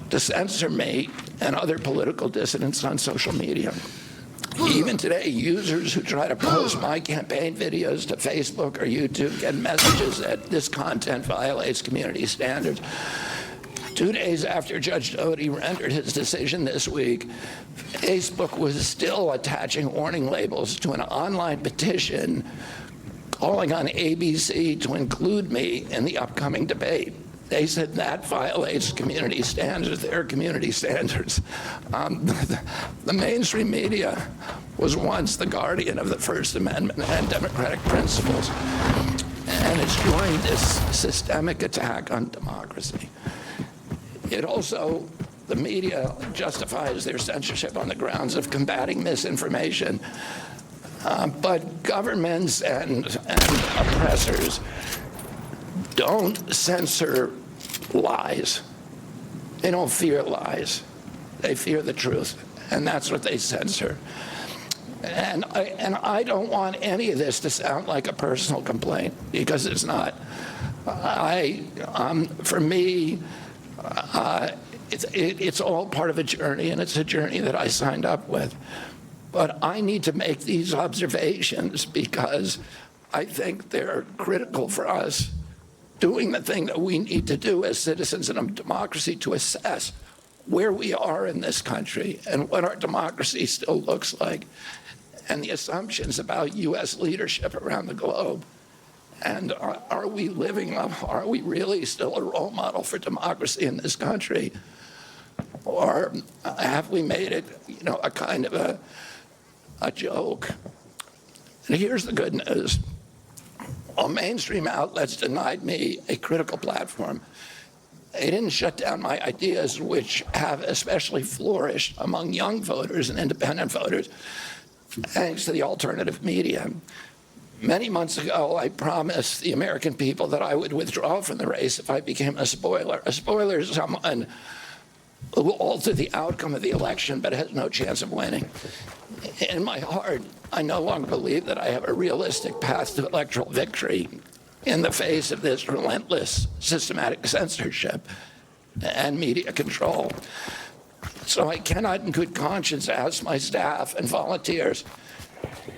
Speaker 11: to censor me and other political dissidents on social media. Even today, users who try to post my campaign videos to Facebook or YouTube get messages that this content violates community standards. 2 days after Judge Doty rendered his decision this week, Facebook was still attaching warning labels to an online petition calling on ABC to include me in the upcoming debate. They said that violates community standards, their community standards. The mainstream media was once the guardian of the First Amendment and democratic principles, and it's joined this systemic attack on democracy. It also, the media justifies their censorship on the grounds of combating misinformation, but governments and oppressors don't censor lies. They don't fear lies. They fear the truth, and that's what they censor. And I don't want any of this to sound like a personal complaint, because it's not. For me, it's all part of a journey, and it's a journey that I signed up with. But I need to make these observations because I think they're critical for us doing the thing that we need to do as citizens in a democracy to assess where we are in this country and what our democracy still looks like, and the assumptions about U.S. leadership around the globe. And are we living up? Are we really still a role model for democracy in this country? Or have we made it, a kind of a joke? And here's the good news. While mainstream outlets denied me a critical platform, they didn't shut down my ideas, which have especially flourished among young voters and independent voters, thanks to the alternative media. Many months ago, I promised the American people that I would withdraw from the race if I became a spoiler. A spoiler is someone who will alter the outcome of the election but has no chance of winning. In my heart, I no longer believe that I have a realistic path to electoral victory in the face of this relentless, systematic censorship and media control. So I cannot in good conscience ask my staff and volunteers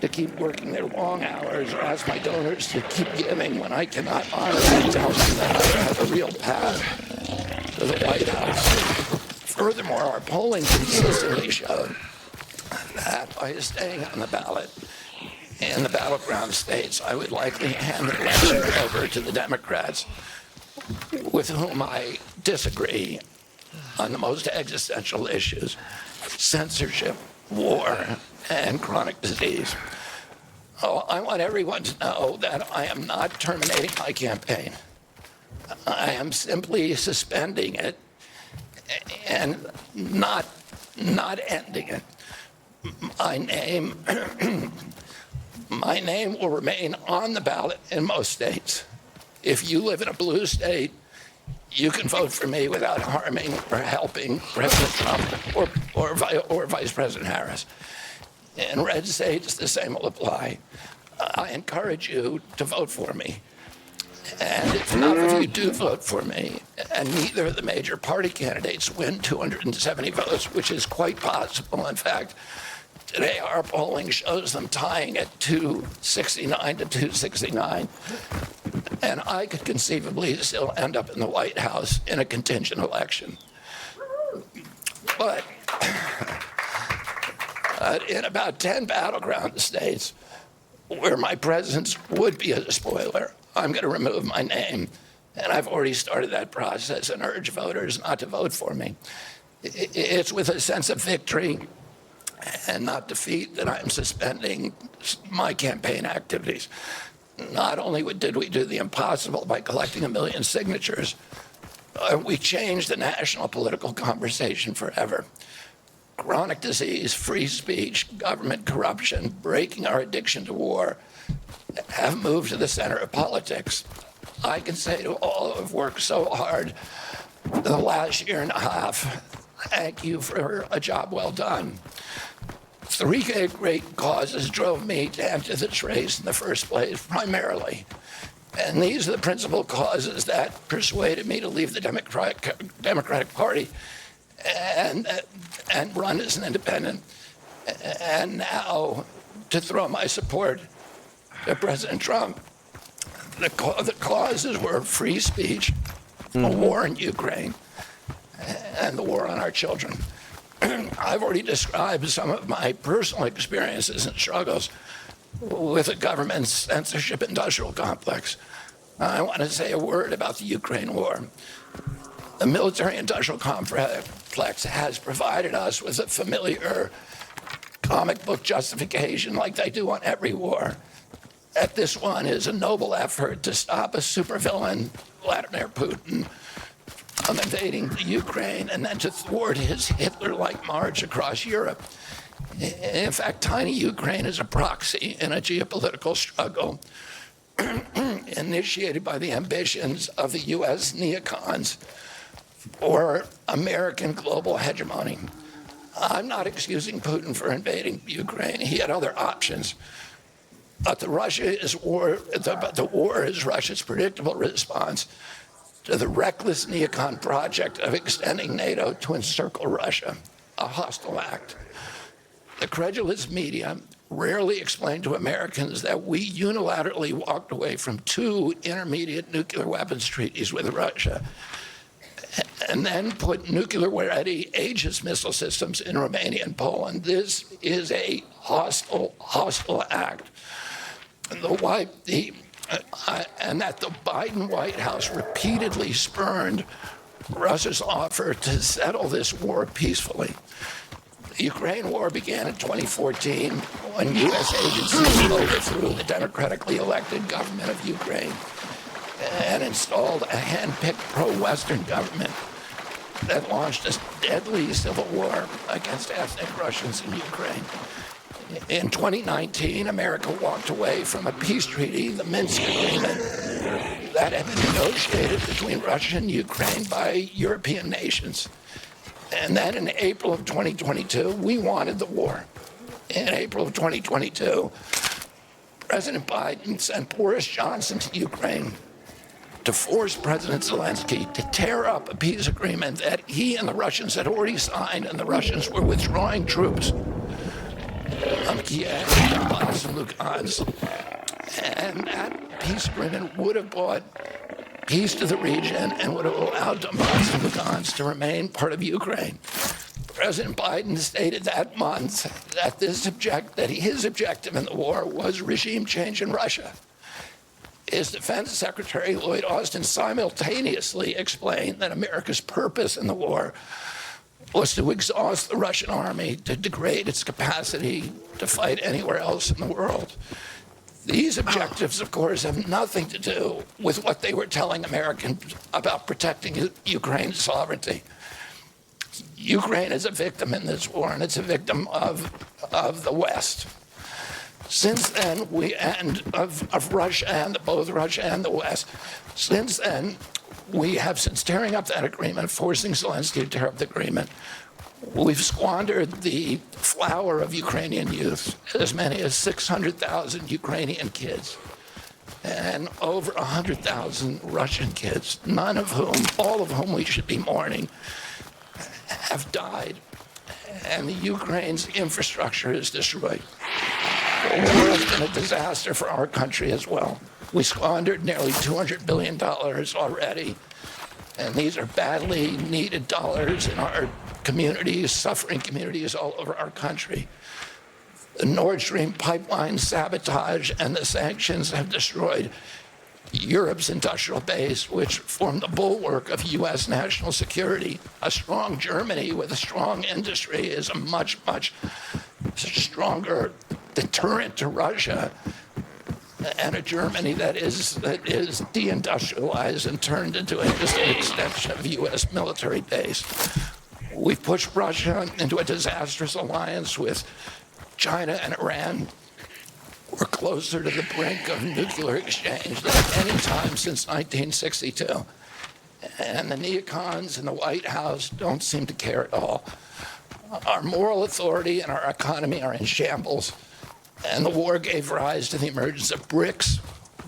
Speaker 11: to keep working their long hours or ask my donors to keep giving when I cannot honestly tell them that I have a real path to the White House. Furthermore, our polling consistently showed that by staying on the ballot in the battleground states, I would likely hand the election over to the Democrats, with whom I disagree on the most existential issues: censorship, war, and chronic disease. Oh, I want everyone to know that I am not terminating my campaign. I am simply suspending it and not ending it. My name will remain on the ballot in most states. If you live in a blue state, you can vote for me without harming or helping President Trump or Vice President Harris. In red states, the same will apply. I encourage you to vote for me. And if enough of you do vote for me, and neither of the major party candidates win 270 votes, which is quite possible, in fact, today our polling shows them tying at 269 to 269. And I could conceivably still end up in the White House in a contingent election. But in about 10 battleground states where my presence would be a spoiler, I'm going to remove my name. And I've already started that process and urge voters not to vote for me. It's with a sense of victory and not defeat that I'm suspending my campaign activities. Not only did we do the impossible by collecting 1 million signatures, we changed the national political conversation forever. Chronic disease, free speech, government corruption, breaking our addiction to war have moved to the center of politics. I can say to all who have worked so hard the last year and a half, thank you for a job well done. 3 great causes drove me to enter this race in the first place, primarily. And these are the principal causes that persuaded me to leave the Democratic Party and run as an independent, and now to throw my support to President Trump. The causes were free speech, a war in Ukraine, and the war on our children. I've already described some of my personal experiences and struggles with the government's censorship industrial complex. I want to say a word about the Ukraine war. The military-industrial complex has provided us with a familiar comic book justification like they do on every war. That this one is a noble effort to stop a supervillain, Vladimir Putin, from invading the Ukraine and then to thwart his Hitler-like march across Europe. In fact, tiny Ukraine is a proxy in a geopolitical struggle initiated by the ambitions of the U.S. neocons or American global hegemony. I'm not excusing Putin for invading Ukraine. He had other options. But the war is Russia's predictable response to the reckless neocon project of extending NATO to encircle Russia, a hostile act. The credulous media rarely explain to Americans that we unilaterally walked away from 2 intermediate nuclear weapons treaties with Russia and then put nuclear-ready Aegis missile systems in Romania and Poland. This is a hostile act. And that the Biden White House repeatedly spurned Russia's offer to settle this war peacefully. The Ukraine war began in 2014 when U.S. agencies overthrew the democratically elected government of Ukraine and installed a hand-picked pro-Western government that launched a deadly civil war against ethnic Russians in Ukraine. In 2019, America walked away from a peace treaty, the Minsk Agreement, that had been negotiated between Russia and Ukraine by European nations. And then in April of 2022, we wanted the war. In April of 2022, President Biden sent Boris Johnson to Ukraine to force President Zelensky to tear up a peace agreement that he and the Russians had already signed, and the Russians were withdrawing troops from Kiev, Donbass, and Lugansk. And that peace agreement would have brought peace to the region and would have allowed Donbass and Lugansk to remain part of Ukraine. President Biden stated that month that his objective in the war was regime change in Russia. His Defense Secretary Lloyd Austin simultaneously explained that America's purpose in the war was to exhaust the Russian army, to degrade its capacity to fight anywhere else in the world. These objectives, of course, have nothing to do with what they were telling Americans about protecting Ukraine's sovereignty. Ukraine is a victim in this war, and it's a victim of the West. Since then, of Russia and both Russia and the West. Since then, we have, since tearing up that agreement, forcing Zelensky to tear up the agreement, we've squandered the flower of Ukrainian youth, as many as 600,000 Ukrainian kids, and over 100,000 Russian kids, all of whom we should be mourning, have died, and the Ukraine's infrastructure is destroyed. The war has been a disaster for our country as well. We squandered nearly $200 billion already, and these are badly needed dollars in our communities, suffering communities all over our country. The Nord Stream pipeline sabotage and the sanctions have destroyed Europe's industrial base, which formed the bulwark of U.S. national security. A strong Germany with a strong industry is a much, much stronger deterrent to Russia, and a Germany that is deindustrialized and turned into just an extension of U.S. military base. We pushed Russia into a disastrous alliance with China and Iran. We're closer to the brink of nuclear exchange than at any time since 1962. And the neocons in the White House don't seem to care at all. Our moral authority and our economy are in shambles. And the war gave rise to the emergence of BRICS,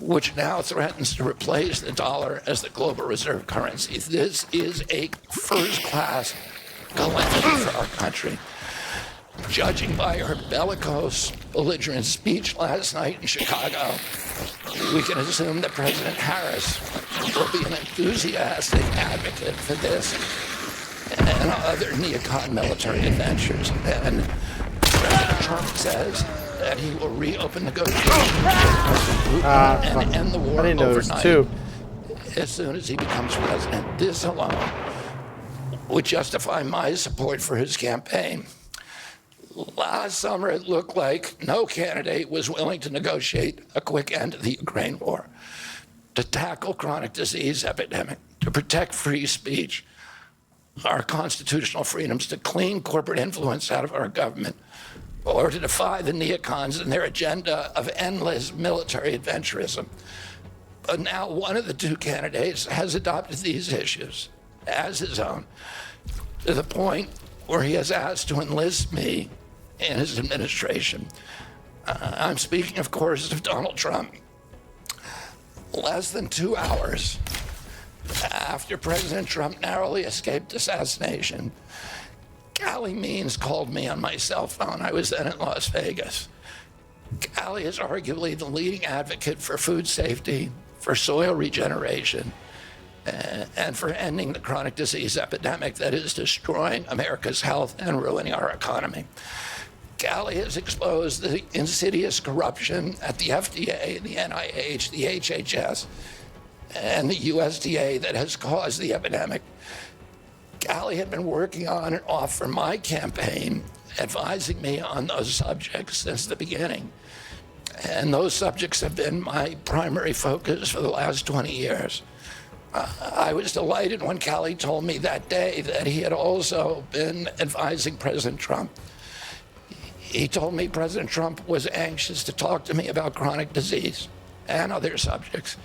Speaker 11: which now threatens to replace the dollar as the global reserve currency. This is a first-class calamity for our country. Judging by her bellicose, belligerent speech last night in Chicago, we can assume that President Harris will be an enthusiastic advocate for this and other neocon military adventures. And President Trump says that he will reopen negotiations and end the war overnight as soon as he becomes president. This alone would justify my support for his campaign. Last summer, it looked like no candidate was willing to negotiate a quick end to the Ukraine war, to tackle chronic disease epidemic, to protect free speech, our constitutional freedoms, to clean corporate influence out of our government, or to defy the neocons and their agenda of endless military adventurism. But now one of the two candidates has adopted these issues as his own, to the point where he has asked to enlist me in his administration. I'm speaking, of course, of Donald Trump. Less than 2 hours after President Trump narrowly escaped assassination, Callie Means called me on my cell phone. I was then in Las Vegas. Callie is arguably the leading advocate for food safety, for soil regeneration, and for ending the chronic disease epidemic that is destroying America's health and ruining our economy. Callie has exposed the insidious corruption at the FDA, the NIH, the HHS, and the USDA that has caused the epidemic. Callie had been working on and off for my campaign, advising me on those subjects since the beginning. And those subjects have been my primary focus for the last 20 years. I was delighted when Callie told me that day that he had also been advising President Trump. He told me President Trump was anxious to talk to me about chronic disease and other subjects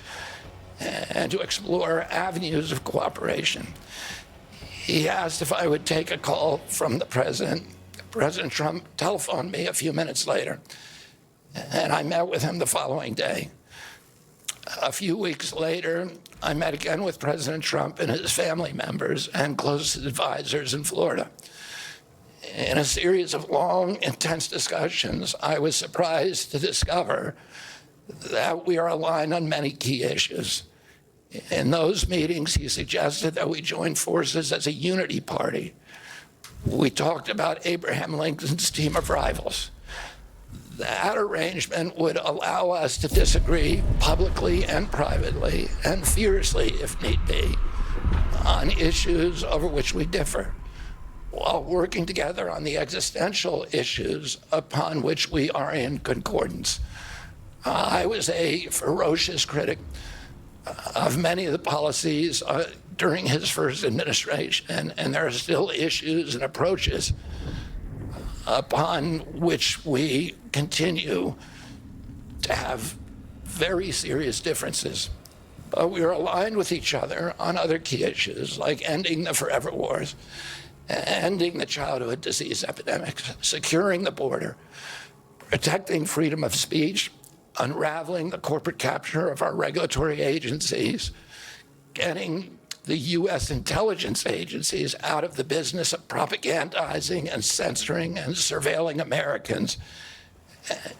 Speaker 11: and to explore avenues of cooperation. He asked if I would take a call from the president. President Trump telephoned me a few minutes later, and I met with him the following day. A few weeks later, I met again with President Trump and his family members and closest advisors in Florida. In a series of long, intense discussions, I was surprised to discover that we are aligned on many key issues. In those meetings, he suggested that we join forces as a unity party. We talked about Abraham Lincoln's team of rivals. That arrangement would allow us to disagree publicly and privately, and fiercely if need be, on issues over which we differ, while working together on the existential issues upon which we are in concordance. I was a ferocious critic of many of the policies during his first administration, and there are still issues and approaches upon which we continue to have very serious differences. But we are aligned with each other on other key issues, like ending the forever wars, ending the childhood disease epidemic, securing the border, protecting freedom of speech, unraveling the corporate capture of our regulatory agencies, getting the U.S. intelligence agencies out of the business of propagandizing and censoring and surveilling Americans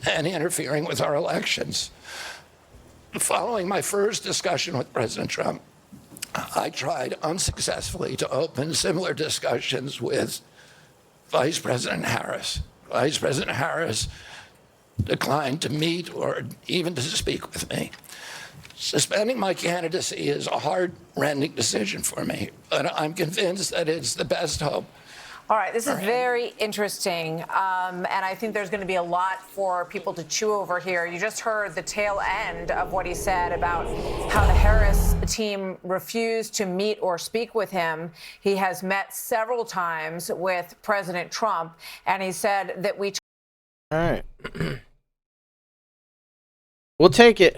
Speaker 11: and interfering with our elections. Following my first discussion with President Trump, I tried unsuccessfully to open similar discussions with Vice President Harris. Vice President Harris declined to meet or even to speak with me. Suspending my candidacy is a heart-rending decision for me, but I'm convinced that it's the best hope.
Speaker 12: All right, this is very interesting, and I think there's going to be a lot for people to chew over here. You just heard the tail end of what he said about how the Harris team refused to meet or speak with him. He has met several times with President Trump, and he said that we...
Speaker 4: All right. We'll take it.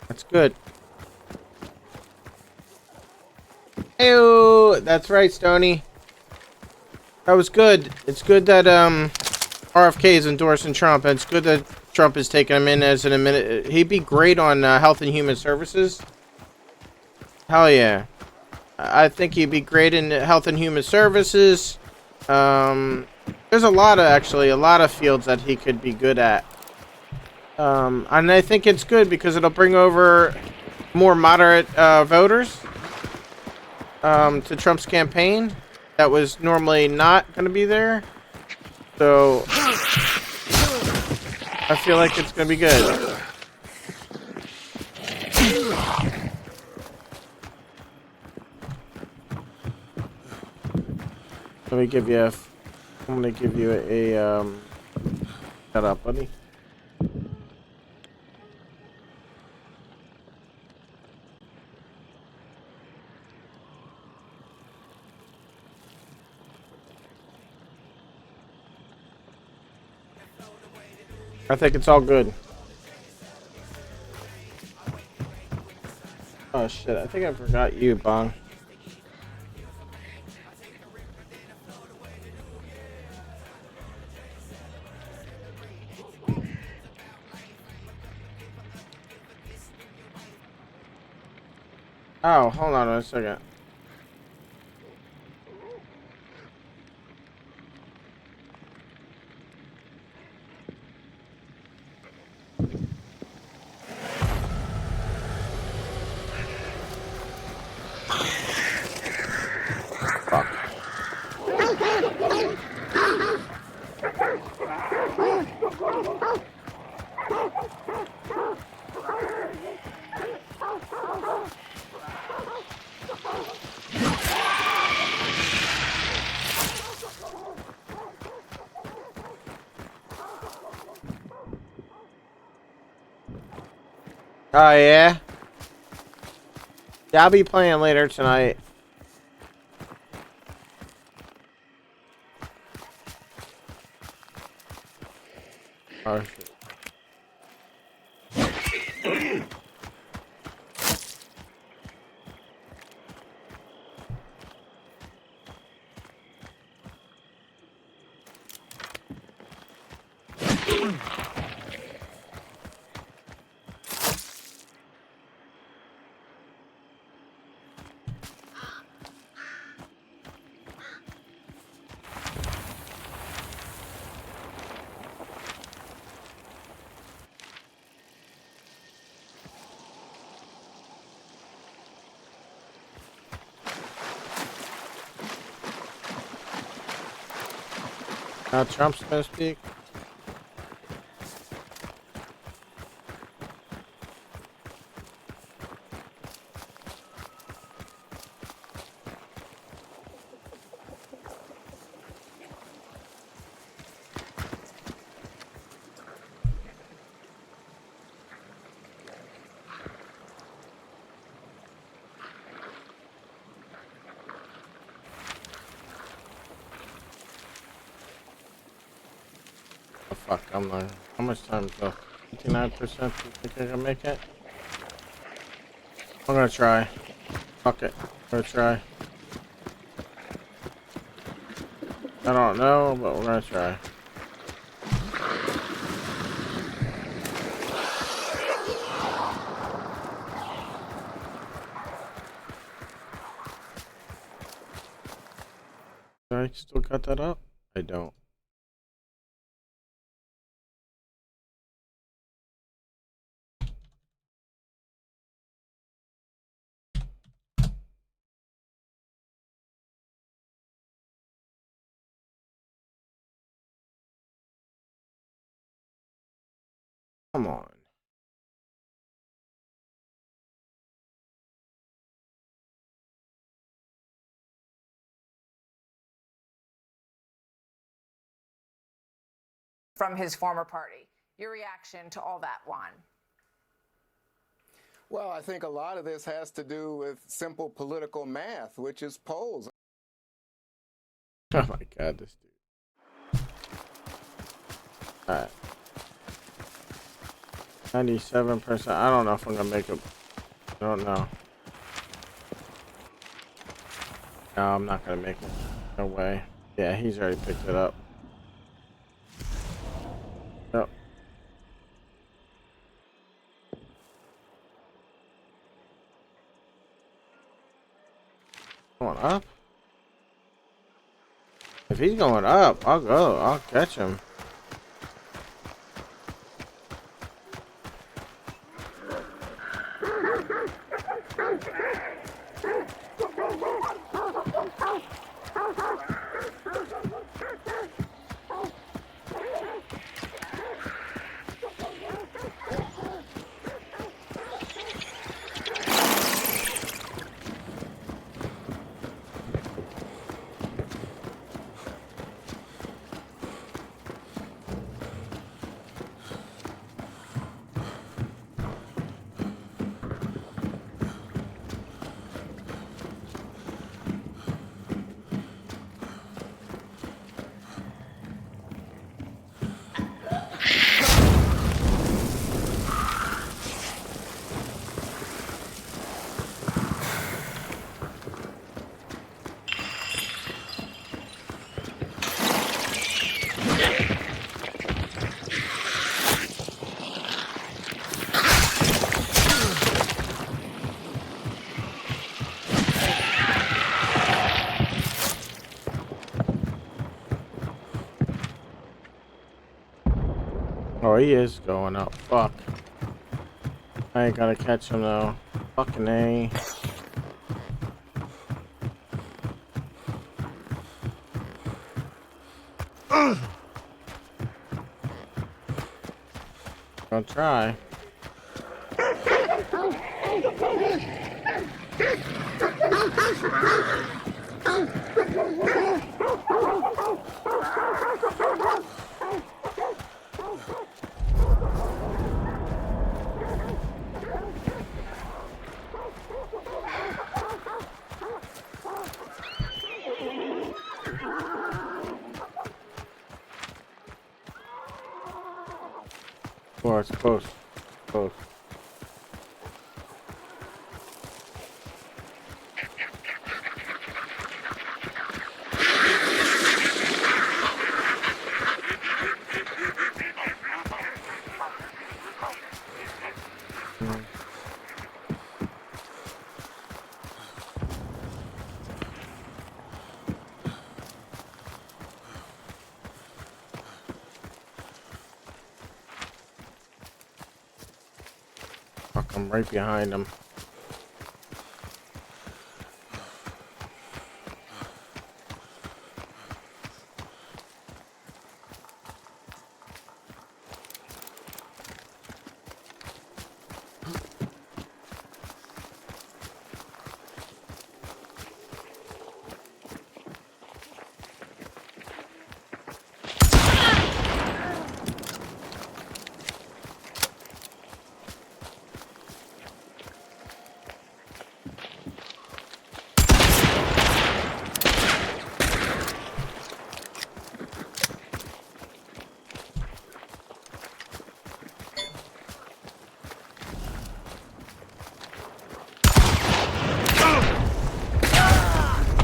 Speaker 4: That's good. Ew, that's right, Stoney. That was good. It's good that RFK is endorsing Trump, and it's good that Trump is taking him in as an admin. He'd be great on Health and Human Services. Hell yeah. I think he'd be great in Health and Human Services. There's a lot of fields that he could be good at. And I think it's good because it'll bring over more moderate voters to Trump's campaign that was normally not going to be there. So I feel like it's going to be good. Let me give you I'm going to give you a shut up, buddy. I think it's all good. Oh shit, I think I forgot you, Bong. Oh, hold on a second. Oh, yeah? Yeah, I'll be playing later tonight. Oh, shit. Now Trump's gonna speak. Oh, fuck, I'm not. How much time is left? 59%. You think I can make it? I'm gonna try. Fuck it. I'm gonna try. I don't know, but we're gonna try. Do I still cut that up? I don't. Come on.
Speaker 12: from his former party. Your reaction to all that, Juan?
Speaker 13: Well, I think a lot of this has to do with simple political math, which is polls.
Speaker 4: Oh my God, this dude. All right. 97%. I don't know if I'm gonna make it. I don't know. No, I'm not gonna make it. No way. Yeah, he's already picked it up. Yep. Going up? If he's going up, I'll go. I'll catch him. Oh, he is going up. Fuck. I ain't gonna catch him though. Fucking A. Gonna try. Oh, it's close. Close. Fuck, I'm right behind him.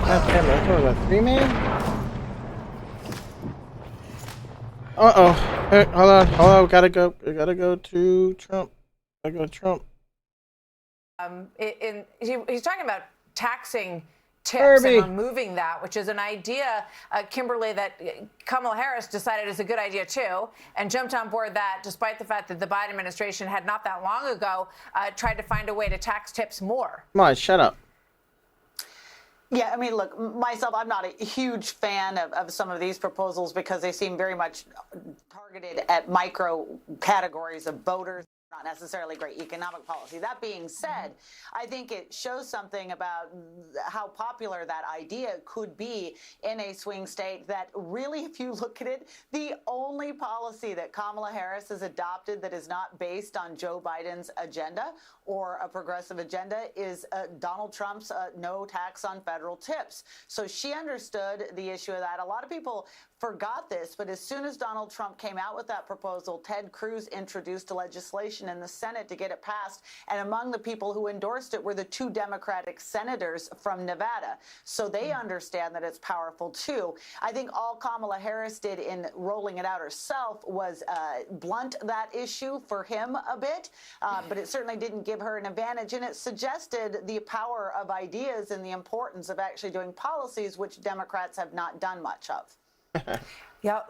Speaker 4: God damn it, that was a 3-man? Uh-oh. Hey, hold on, gotta go to Trump. Gotta go to Trump.
Speaker 12: He's talking about taxing tips and removing that, which is an idea, Kimberly, that Kamala Harris decided is a good idea too, and jumped on board that despite the fact that the Biden administration had not that long ago tried to find a way to tax tips more.
Speaker 4: Come on, shut up.
Speaker 14: Yeah, I mean, look, myself, I'm not a huge fan of some of these proposals because they seem very much targeted at micro categories of voters. not necessarily great economic policy. That being said, I think it shows something about how popular that idea could be in a swing state that really, if you look at it, the only policy that Kamala Harris has adopted that is not based on Joe Biden's agenda or a progressive agenda is Donald Trump's no tax on federal tips. So she understood the issue of that. A lot of people forgot this, but as soon as Donald Trump came out with that proposal, Ted Cruz introduced legislation in the Senate to get it passed, and among the people who endorsed it were the 2 Democratic senators from Nevada. So they understand that it's powerful too. I think all Kamala Harris did in rolling it out herself was blunt that issue for him a bit, but it certainly didn't give her an advantage, and it suggested the power of ideas and the importance of actually doing policies, which Democrats have not done much of.
Speaker 12: Yeah,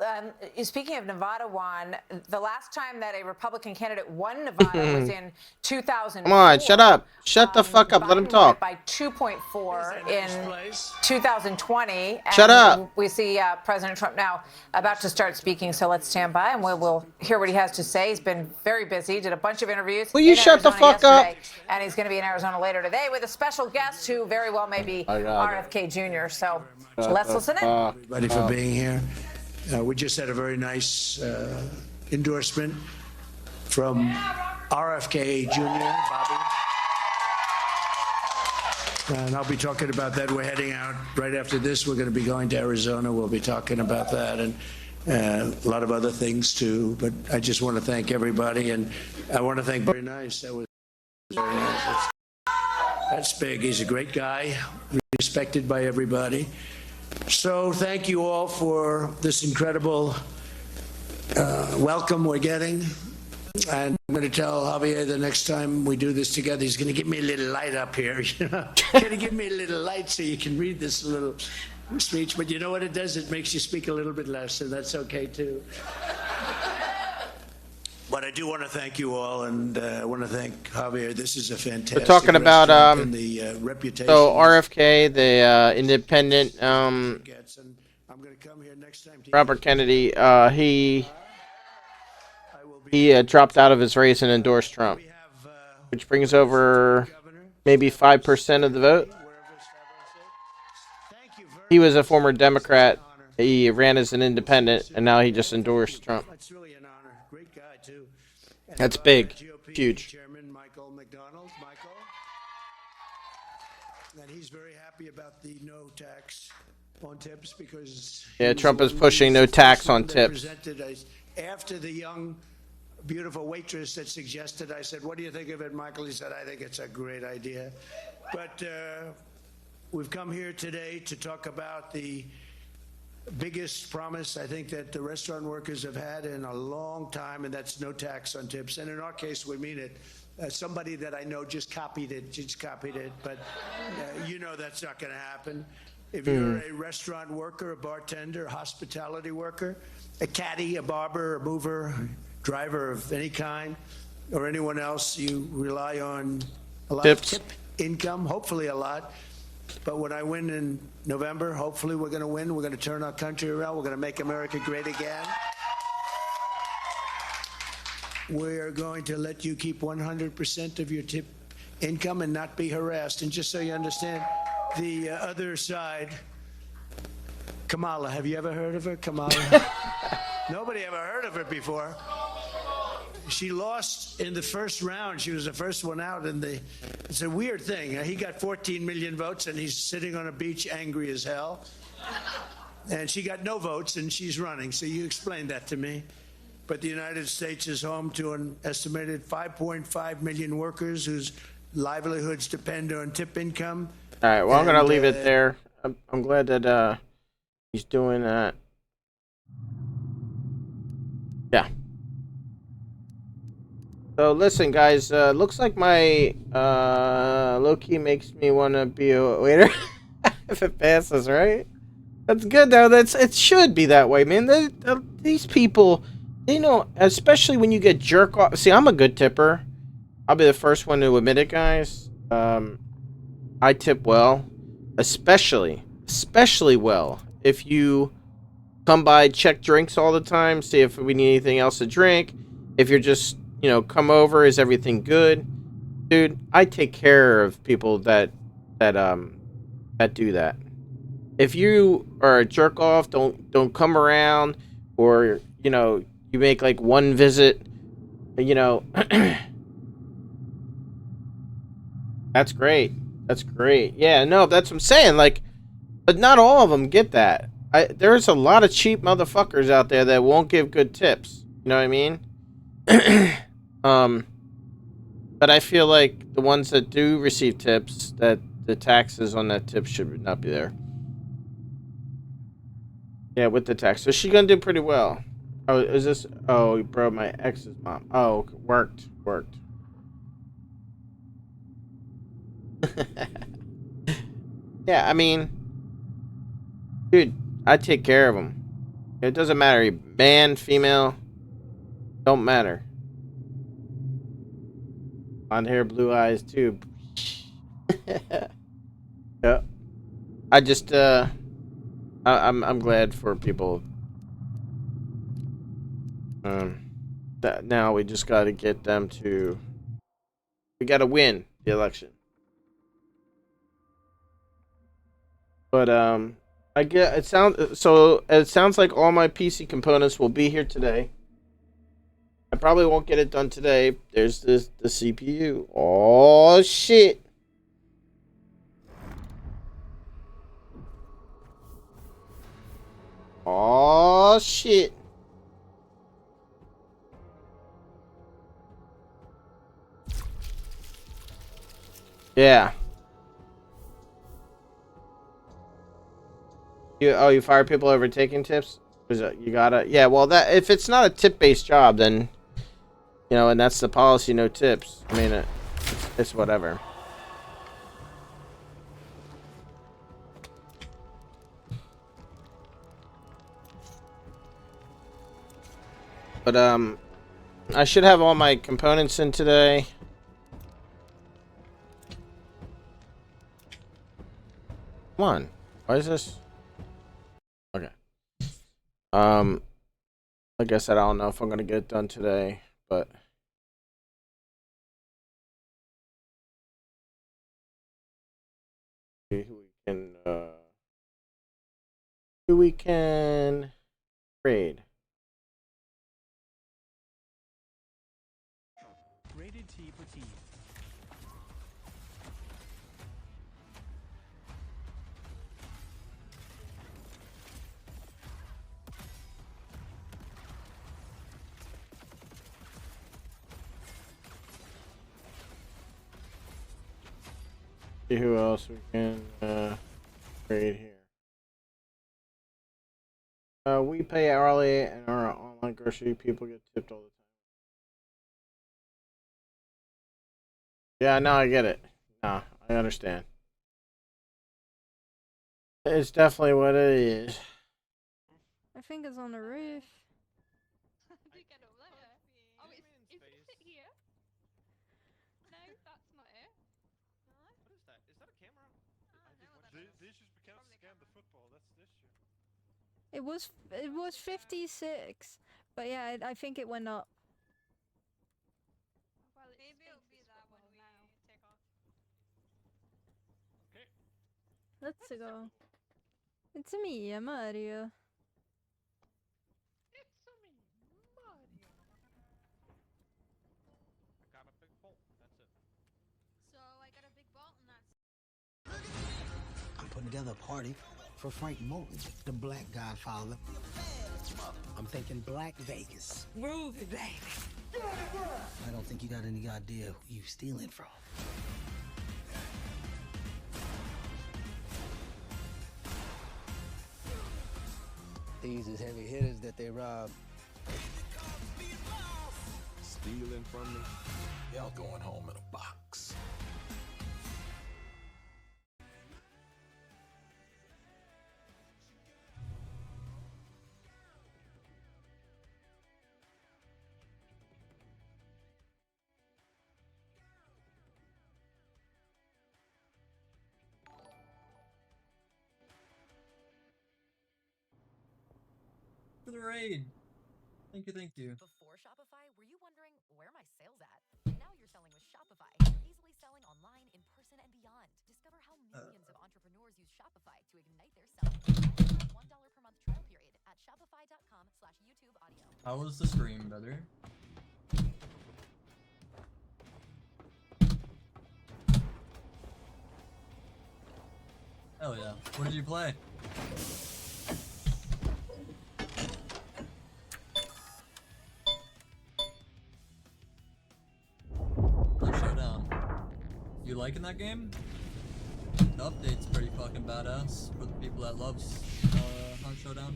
Speaker 12: speaking of Nevada, Juan, the last time that a Republican candidate won Nevada was in 2004.
Speaker 4: Come on, shut up. Shut the fuck up. Let him talk.
Speaker 12: By 2.4 in 2020.
Speaker 4: Shut up.
Speaker 12: We see President Trump now about to start speaking, so let's stand by and we'll hear what he has to say. He's been very busy, did a bunch of interviews.
Speaker 4: Will you shut the fuck up?
Speaker 12: And he's going to be in Arizona later today with a special guest who very well may be RFK Jr. So let's listen in.
Speaker 15: Everybody for being here. We just had a very nice endorsement from RFK Jr., Bobby. And I'll be talking about that. We're heading out right after this. We're going to be going to Arizona. We'll be talking about that and a lot of other things too. But I just want to thank everybody, and I want to thank very nice. That was very nice. That's big. He's a great guy, respected by everybody. So thank you all for this incredible welcome we're getting. And I'm going to tell Javier the next time we do this together, he's going to give me a little light up here. You know, going to give me a little light so you can read this little speech. But you know what it does? It makes you speak a little bit less, and that's okay too. But I do want to thank you all, and I want to thank Javier. This is a fantastic.
Speaker 4: We're talking about
Speaker 15: the reputation.
Speaker 4: So RFK, the independent Robert Kennedy, he dropped out of his race and endorsed Trump, which brings over maybe 5% of the vote. He was a former Democrat. He ran as an independent, and now he just endorsed Trump. That's big, huge.
Speaker 15: Chairman Michael McDonald, and he's very happy about the no tax on tips because
Speaker 4: Trump is pushing no tax on tips.
Speaker 15: After the young, beautiful waitress that suggested, I said, "What do you think of it, Michael?" He said, "I think it's a great idea." But we've come here today to talk about the biggest promise I think that the restaurant workers have had in a long time, and that's no tax on tips. And in our case, we mean it. Somebody that I know just copied it, but you know that's not going to happen. If you're a restaurant worker, a bartender, a hospitality worker, a caddy, a barber, a mover, driver of any kind, or anyone else, you rely on a lot of tip income, hopefully a lot. But when I win in November, hopefully we're going to win. We're going to turn our country around. We're going to make America great again. We're going to let you keep 100% of your tip income and not be harassed. And just so you understand, the other side, Kamala, have you ever heard of her? Kamala? Nobody ever heard of her before. She lost in the first round. She was the first one out. It's a weird thing. He got 14 million votes, and he's sitting on a beach angry as hell. And she got no votes, and she's running. So you explained that to me. But the United States is home to an estimated 5.5 million workers whose livelihoods depend on tip income.
Speaker 4: All right, well, I'm going to leave it there. I'm glad that he's doing that. Yeah. So listen, guys. Looks like my low-key makes me want to be a waiter if it passes, right? That's good though. It should be that way, man. These people, they know, especially when you get jerk off. See, I'm a good tipper. I'll be the first one to admit it, guys. I tip well, especially well if you come by, check drinks all the time, see if we need anything else to drink. If you're just you know, come over. Is everything good? Dude, I take care of people that do that. If you are a jerk off, don't come around, or you know, you make like one visit, you know. That's great. That's great. Yeah, no, that's what I'm saying. Like, but not all of them get that. There's a lot of cheap motherfuckers out there that won't give good tips. You know what I mean? But I feel like the ones that do receive tips, that the taxes on that tip should not be there. Yeah, with the tax. So she's gonna do pretty well. Oh, is this? Oh, bro, my ex's mom. Oh, worked. Yeah, I mean, dude, I take care of them. It doesn't matter, man, female, don't matter. Blonde hair, blue eyes, too. Yeah. I just, I'm glad for people. That now we just got to get them to. We got to win the election. But I get it sounds like all my PC components will be here today. I probably won't get it done today. There's the CPU. Oh shit. Oh shit. Yeah. You fire people over taking tips? You gotta, yeah, well, that if it's not a tip-based job, then, you know, and that's the policy, no tips. I mean, it's whatever. But, I should have all my components in today. Come on. Why is this? Okay. Like I said, I don't know if I'm gonna get it done today, but who we can trade.
Speaker 16: Rated T for T.
Speaker 4: See who else we can trade here. We pay hourly, and our online grocery people get tipped all the time. Yeah, no, I get it. No, I understand. It's definitely what it is.
Speaker 17: I think it's on the roof. It was 56, but yeah, I think it went up. Let's go. It's me, Mario.
Speaker 18: I'm putting together a party for Frank Moulton, the Black Godfather. I'm thinking Black Vegas. Groovy, baby. I don't think you got any idea who you stealing from. These is heavy hitters that they robbed.
Speaker 19: Stealing from me? Y'all going home in a box.
Speaker 20: For the raid. Thank you, thank you.
Speaker 21: Before Shopify, were you wondering where my sales at? Now you're selling with Shopify. Easily selling online, in person, and beyond. Discover how millions of entrepreneurs use Shopify to ignite their selling. $1 per month trial period at shopify.com/YouTube audio.
Speaker 20: How was the stream, brother? Hell yeah. What did you play? ShowDown. You liking that game? The update's pretty fucking badass for the people that loves Hunt ShowDown.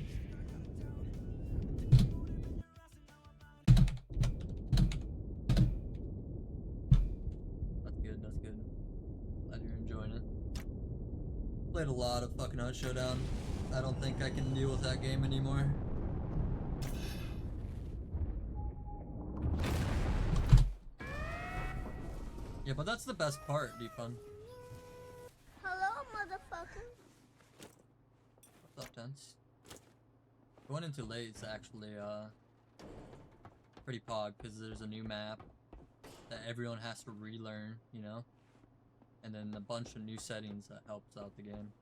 Speaker 20: That's good, that's good. Glad you're enjoying it. Played a lot of fucking Hunt ShowDown. I don't think I can deal with that game anymore. Yeah, but that's the best part, Defun.
Speaker 22: Hello, motherfucker.
Speaker 20: What's up, Tense? Going into late is actually pretty pog because there's a new map that everyone has to relearn, you know? And then a bunch of new settings that helps out the game.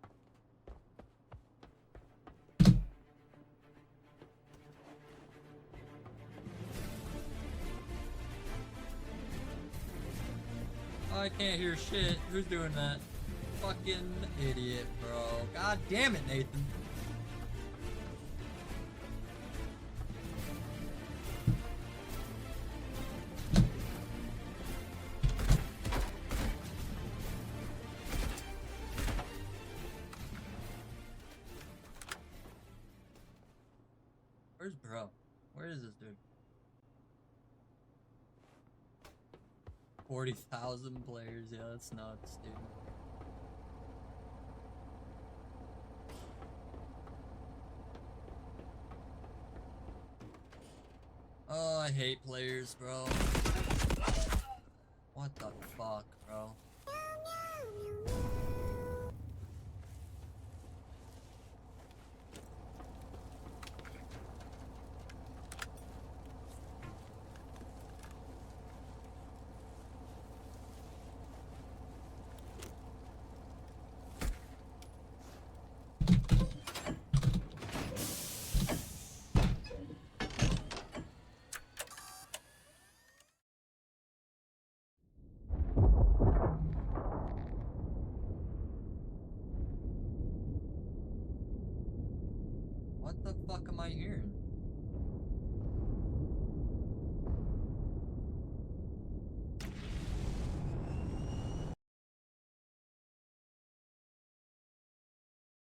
Speaker 20: I can't hear shit. Who's doing that? Fucking idiot, bro. God damn it, Nathan. Where's bro? Where is this dude? 40,000 players, yeah, that's nuts, dude. Oh, I hate players, bro. What the fuck, bro?